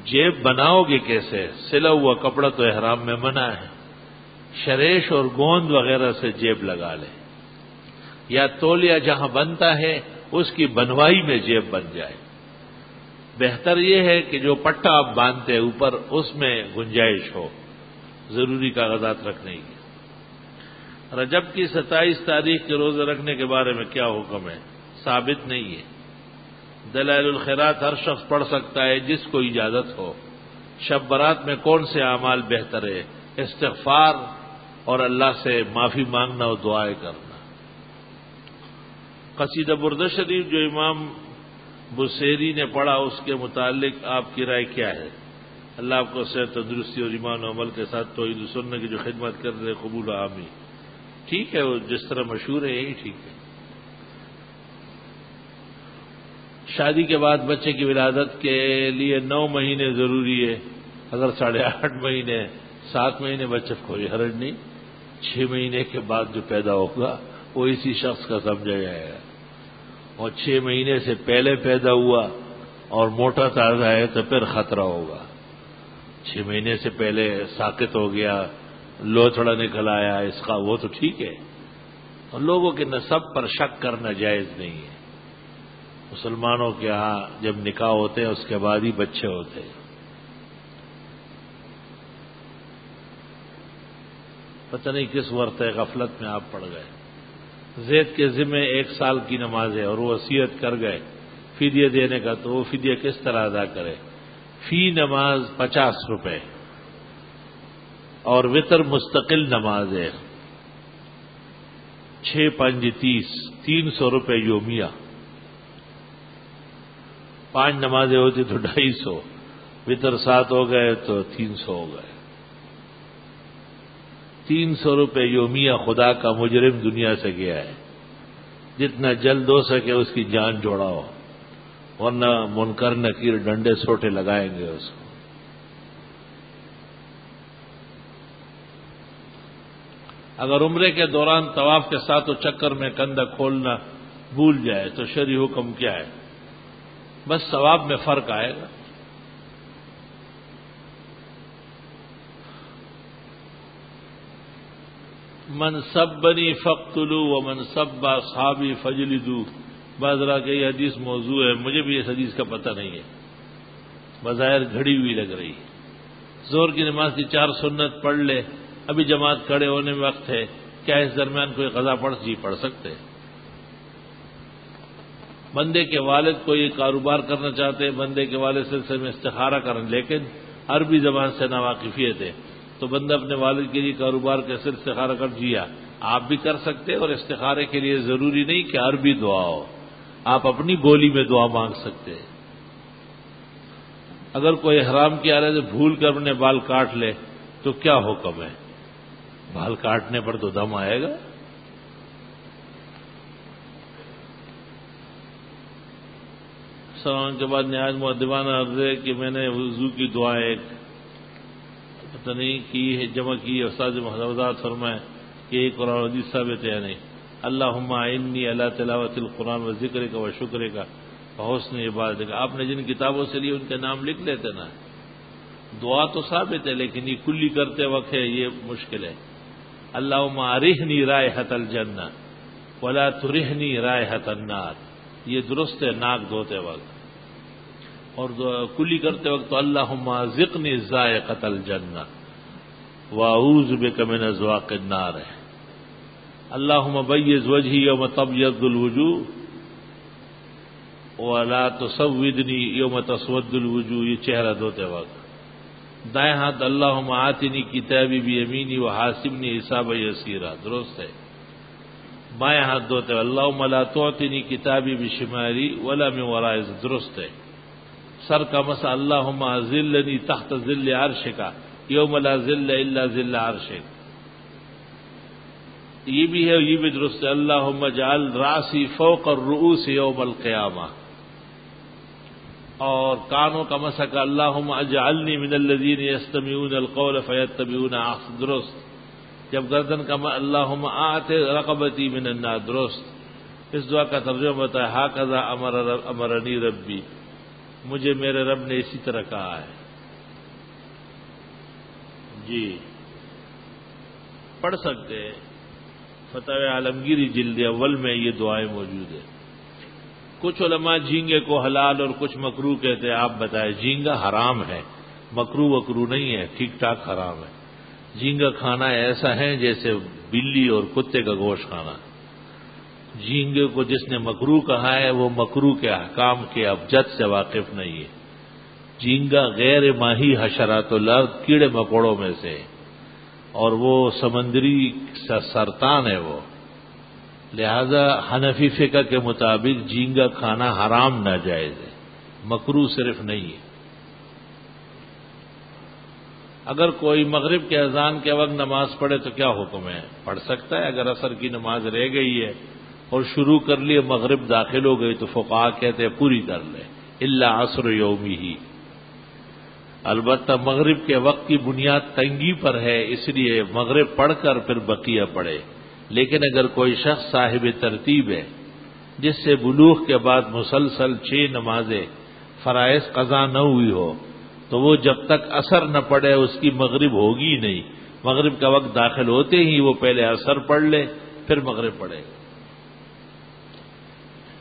جیب بناؤ گے کیسے؟ سلا ہوا کپڑا تو احرام میں منع ہے، شریش اور گوند وغیرہ سے جیب لگا لے، یا تولیا جہاں بنتا ہے اس کی بنوائی میں جیب بن جائے۔ بہتر یہ ہے کہ جو پٹا آپ باندھتے ہیں اوپر اس میں گنجائش ہو ضروری کاغذات رکھنے کی۔ رجب کی 27 تاریخ کے روزے رکھنے کے بارے میں کیا حکم ہے؟ ثابت نہیں ہے۔ دلائل الخیرات ہر شخص پڑھ سکتا ہے جس کو اجازت ہو۔ شب برات میں کون سے اعمال بہتر ہے؟ استغفار اور اللہ سے معافی مانگنا اور دعائیں کرنا۔ قصیدہ برد شریف جو امام بصیری نے پڑھا اس کے متعلق آپ کی رائے کیا ہے؟ اللہ آپ کو صحت تندرستی اور ایمان و عمل کے ساتھ توحید و سنت کی جو خدمت کر رہے قبول آمین۔ ٹھیک ہے، وہ جس طرح مشہور ہے یہی ٹھیک ہے۔ شادی کے بعد بچے کی ولادت کے لیے 9 مہینے ضروری ہے، اگر 8.5 مہینے 7 مہینے بچے کوئی حرج نہیں، 6 مہینے کے بعد جو پیدا ہوگا وہ اسی شخص کا سمجھا جائے گا، اور 6 مہینے سے پہلے پیدا ہوا اور موٹا تازہ ہے تو پھر خطرہ ہوگا۔ 6 مہینے سے پہلے ساقط ہو گیا، لوتھڑا نکل آیا اس کا، وہ تو ٹھیک ہے، اور لوگوں کے نسب پر شک کرنا جائز نہیں ہے۔ مسلمانوں کے ہاں جب نکاح ہوتے ہیں اس کے بعد ہی بچے ہوتے ہیں۔ پتہ نہیں کس ورطہ غفلت میں آپ پڑ گئے۔ زید کے ذمہ 1 سال کی نماز ہے اور وہ وصیت کر گئے فدیہ دینے کا، تو وہ فدیہ کس طرح ادا کرے؟ فی نماز 50 روپے، اور وطر مستقل نماز ہے 6 5 30، 300 روپے یومیہ۔ 5 نمازیں ہوتی تو 250، وطر 7 ہو گئے تو 300 ہو گئے۔ 300 روپے یومیہ خدا کا مجرم دنیا سے گیا ہے، جتنا جلد ہو سکے اس کی جان جوڑاؤ، ورنہ منکر نکیر ڈنڈے سوٹے لگائیں گے اس کو۔ اگر عمرے کے دوران طواف کے ساتھ چکر میں کندھا کھولنا بھول جائے تو شرعی حکم کیا ہے؟ بس ثواب میں فرق آئے گا۔ من سبنی فاقتلوا ومن سب اصحابی فجلدوا، بعض رہا کہ یہ حدیث موضوع ہے، مجھے بھی اس حدیث کا پتہ نہیں ہے، بظاہر گھڑی ہوئی لگ رہی ہے۔ ظہر کی نماز کی 4 سنت پڑھ لے، ابھی جماعت کھڑے ہونے میں وقت ہے، کیا اس درمیان کوئی قضا پڑھ سکتے؟ بندے کے والد کوئی کاروبار کرنا چاہتے ہیں، بندے کے والد سلسلے میں استخارہ کریں، لیکن عربی زبان سے ناواقفیت ہے، تو بندہ اپنے والد کے لیے کاروبار کے سر استخارہ کر جیا، آپ بھی کر سکتے، اور استخارے کے لیے ضروری نہیں کہ عربی دعا ہو، آپ اپنی بولی میں دعا مانگ سکتے ہیں۔ اگر کوئی احرام کی حالت سے بھول کر اپنے بال کاٹ لے تو کیا حکم ہے؟ بال کاٹنے پر تو دم آئے گا۔ سلام کے بعد نہایت مؤدبانہ عرض ہے کہ میں نے وضو کی دعائیں پتہ نہیں کی ہے، جمع کی، استاد محمد فرمائے کہ یہ قرآن حدیث ثابت ہے یا نہیں۔ اللہم اعنی علی تلاوت القرآن و ذکرک و شکرک و حسن عبادتک، آپ نے جن کتابوں سے لیے ان کے نام لکھ لیتے نا۔ دعا تو ثابت ہے لیکن یہ کلی کرتے وقت ہے، یہ مشکل ہے۔ اللہم ارحنی رائحۃ الجنہ ولا ترحنی رائحۃ النار، یہ درست ہے ناک دھوتے وقت، اور کلی کرتے وقت تو اللہم ذقنی ذائقۃ الجنہ واعوذ بک من ذواق النار ہے۔ اللہم بیض وجہی یوم تبیض الوجوہ ولا تسودنی یوم تسود الوجوہ، یہ چہرہ دھوتے وقت۔ دائیں ہاتھ اللہم آتنی کتابی بیمینی وحاسبنی حسابا یسیرا، درست ہے. بائیں ہاتھ دھوتے ہوئے اللہم لا تعطنی کتابی بشمالی ولا من ورائی، درست ہے. سر کا مسا اللہم ذلنی تحت ذل عرشک یوم لا ذل الا ذل عرشک، یہ بھی ہے، یہ بھی درست ہے. اللہم اجعل راسی فوق الرؤوس یوم القیامہ. اور کانوں کا مسک اللہم اجعلنی من الذین یستمعون القول فیتبعون احسن، درست. جب گردن کا اللہم آت رقبتی من النار، درست. اس دعا کا ترجمہ ہوتا ہے ہاکذا امرنی ربی، مجھے میرے رب نے اسی طرح کہا ہے. جی پڑھ سکتے ہیں، فتح عالمگیری جلد اول میں یہ دعائیں موجود ہیں. کچھ علماء جھینگے کو حلال اور کچھ مکروہ کہتے ہیں. آپ بتائیں، جھینگا حرام ہے، مکروہ وکروہ نہیں ہے، ٹھیک ٹھاک حرام ہے. جھینگا کھانا ایسا ہے جیسے بلی اور کتے کا گوشت کھانا. جھینگے کو جس نے مکروہ کہا ہے وہ مکروہ کے احکام کے ابجد سے واقف نہیں ہے. جھینگا غیر ماہی حشرات الارض، کیڑے مکوڑوں میں سے، اور وہ سمندری سرطان ہے وہ. لہذا حنفی فقہ کے مطابق جھینگا کھانا حرام ناجائز ہے، مکروہ صرف نہیں ہے. اگر کوئی مغرب کے اذان کے وقت نماز پڑھے تو کیا حکم ہے؟ پڑھ سکتا ہے. اگر عصر کی نماز رہ گئی ہے اور شروع کر لیے، مغرب داخل ہو گئی، تو فقہا کہتے ہیں پوری کر لے، الا عصر یومی ہی. البتہ مغرب کے وقت کی بنیاد تنگی پر ہے، اس لیے مغرب پڑھ کر پھر بقیہ پڑھے. لیکن اگر کوئی شخص صاحب ترتیب ہے جس سے بلوغ کے بعد مسلسل 6 نمازیں فرائض قضا نہ ہوئی ہو، تو وہ جب تک عصر نہ پڑھے اس کی مغرب ہوگی نہیں. مغرب کا وقت داخل ہوتے ہی وہ پہلے عصر پڑھ لے، پھر مغرب پڑھے.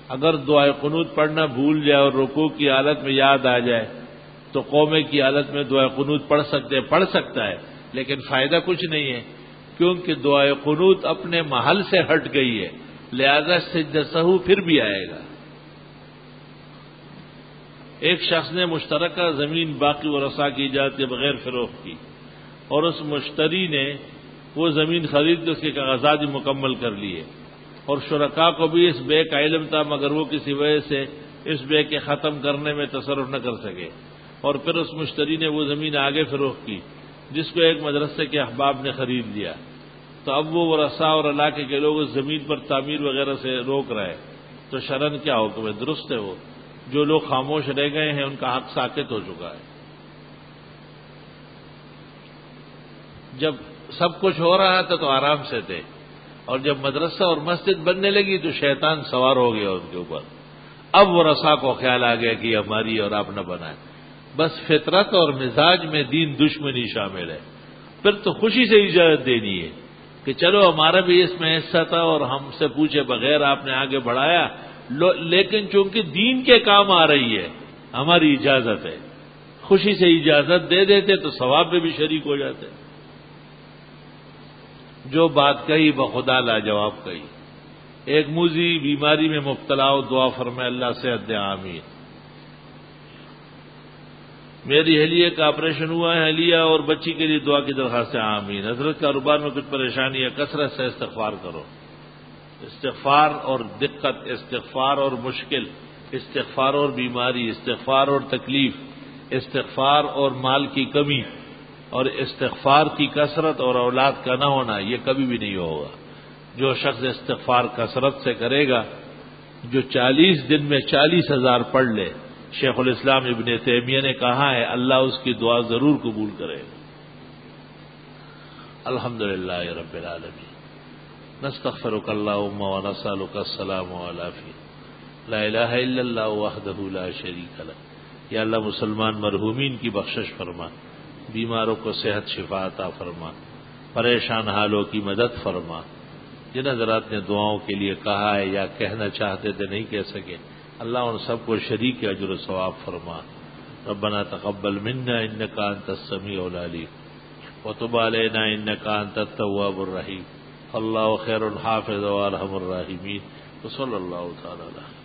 اگر دعائے قنوت پڑھنا بھول جائے اور رکوع کی حالت میں یاد آ جائے تو قومے کی حالت میں دعائے قنوت پڑھ سکتا ہے، لیکن فائدہ کچھ نہیں ہے، کیونکہ دعائے قنوت اپنے محل سے ہٹ گئی ہے. لہذا سجدہ سہو پھر بھی آئے گا. ایک شخص نے مشترکہ زمین باقی ورثاء کی اجازت کے بغیر فروخت کی، اور اس مشتری نے وہ زمین خرید کے اس کے کاغذات بھی مکمل کر لیے، اور شرکاء کو بھی اس بے کا علم تھا، مگر وہ کسی وجہ سے اس بے کے ختم کرنے میں تصرف نہ کر سکے. اور پھر اس مشتری نے وہ زمین آگے فروخت کی جس کو ایک مدرسے کے احباب نے خرید لیا. تو اب وہ ورثاء اور علاقے کے لوگ اس زمین پر تعمیر وغیرہ سے روک رہے. تو شرعاً کیا حکم ہے؟ درست ہے. وہ جو لوگ خاموش رہ گئے ہیں ان کا حق ساکت ہو چکا ہے. جب سب کچھ ہو رہا تھا تو آرام سے تھے، اور جب مدرسہ اور مسجد بننے لگی تو شیطان سوار ہو گیا ان کے اوپر. اب ورثاء کو خیال آ گیا کہ ہماری اور آپ نہ بنائے. بس فطرت اور مزاج میں دین دشمنی شامل ہے. پھر تو خوشی سے اجازت دینی ہے کہ چلو ہمارا بھی اس میں حصہ تھا اور ہم سے پوچھے بغیر آپ نے آگے بڑھایا، لیکن چونکہ دین کے کام آ رہی ہے ہماری اجازت ہے. خوشی سے اجازت دے دیتے تو ثواب میں بھی شریک ہو جاتے. جو بات کہی بخدا لاجواب کہی. ایک موذی بیماری میں مبتلا ہو، دعا فرمائے اللہ صحت دے، آمین. میری اہلیہ کا آپریشن ہوا ہے، اہلیہ اور بچی کے لیے دعا کی درخواست ہے، آمین. حضرت کاروبار میں کچھ پریشانی ہے، کثرت سے استغفار کرو. استغفار اور دقت، استغفار اور مشکل، استغفار اور بیماری، استغفار اور تکلیف، استغفار اور مال کی کمی، اور استغفار کی کثرت اور اولاد کا نہ ہونا، یہ کبھی بھی نہیں ہوگا. جو شخص استغفار کثرت سے کرے گا، جو 40 دن میں 40,000 پڑھ لے، شیخ الاسلام ابن تیمیہ نے کہا ہے اللہ اس کی دعا ضرور قبول کرے. الحمدللہ رب العالمین. نستغفرک اللہم ونسألک السلام والعافیہ. لا الہ الا اللہ وحدہ لا شریک لہ. یا اللہ مسلمان مرحومین کی بخشش فرما، بیماروں کو صحت شفا عطا فرما، پریشان حالوں کی مدد فرما. جن حضرات نے دعاؤں کے لیے کہا ہے یا کہنا چاہتے تھے نہیں کہہ سکے، اللہ ان سب کو شریک اجر و ثواب فرما. ربنا تقبل منا انک انت السمیع العلیم وتب علینا انک انت التواب الرحیم. اللہ خیر الحافظ وارحم الراحمین. وصلی اللہ تعالی علیہ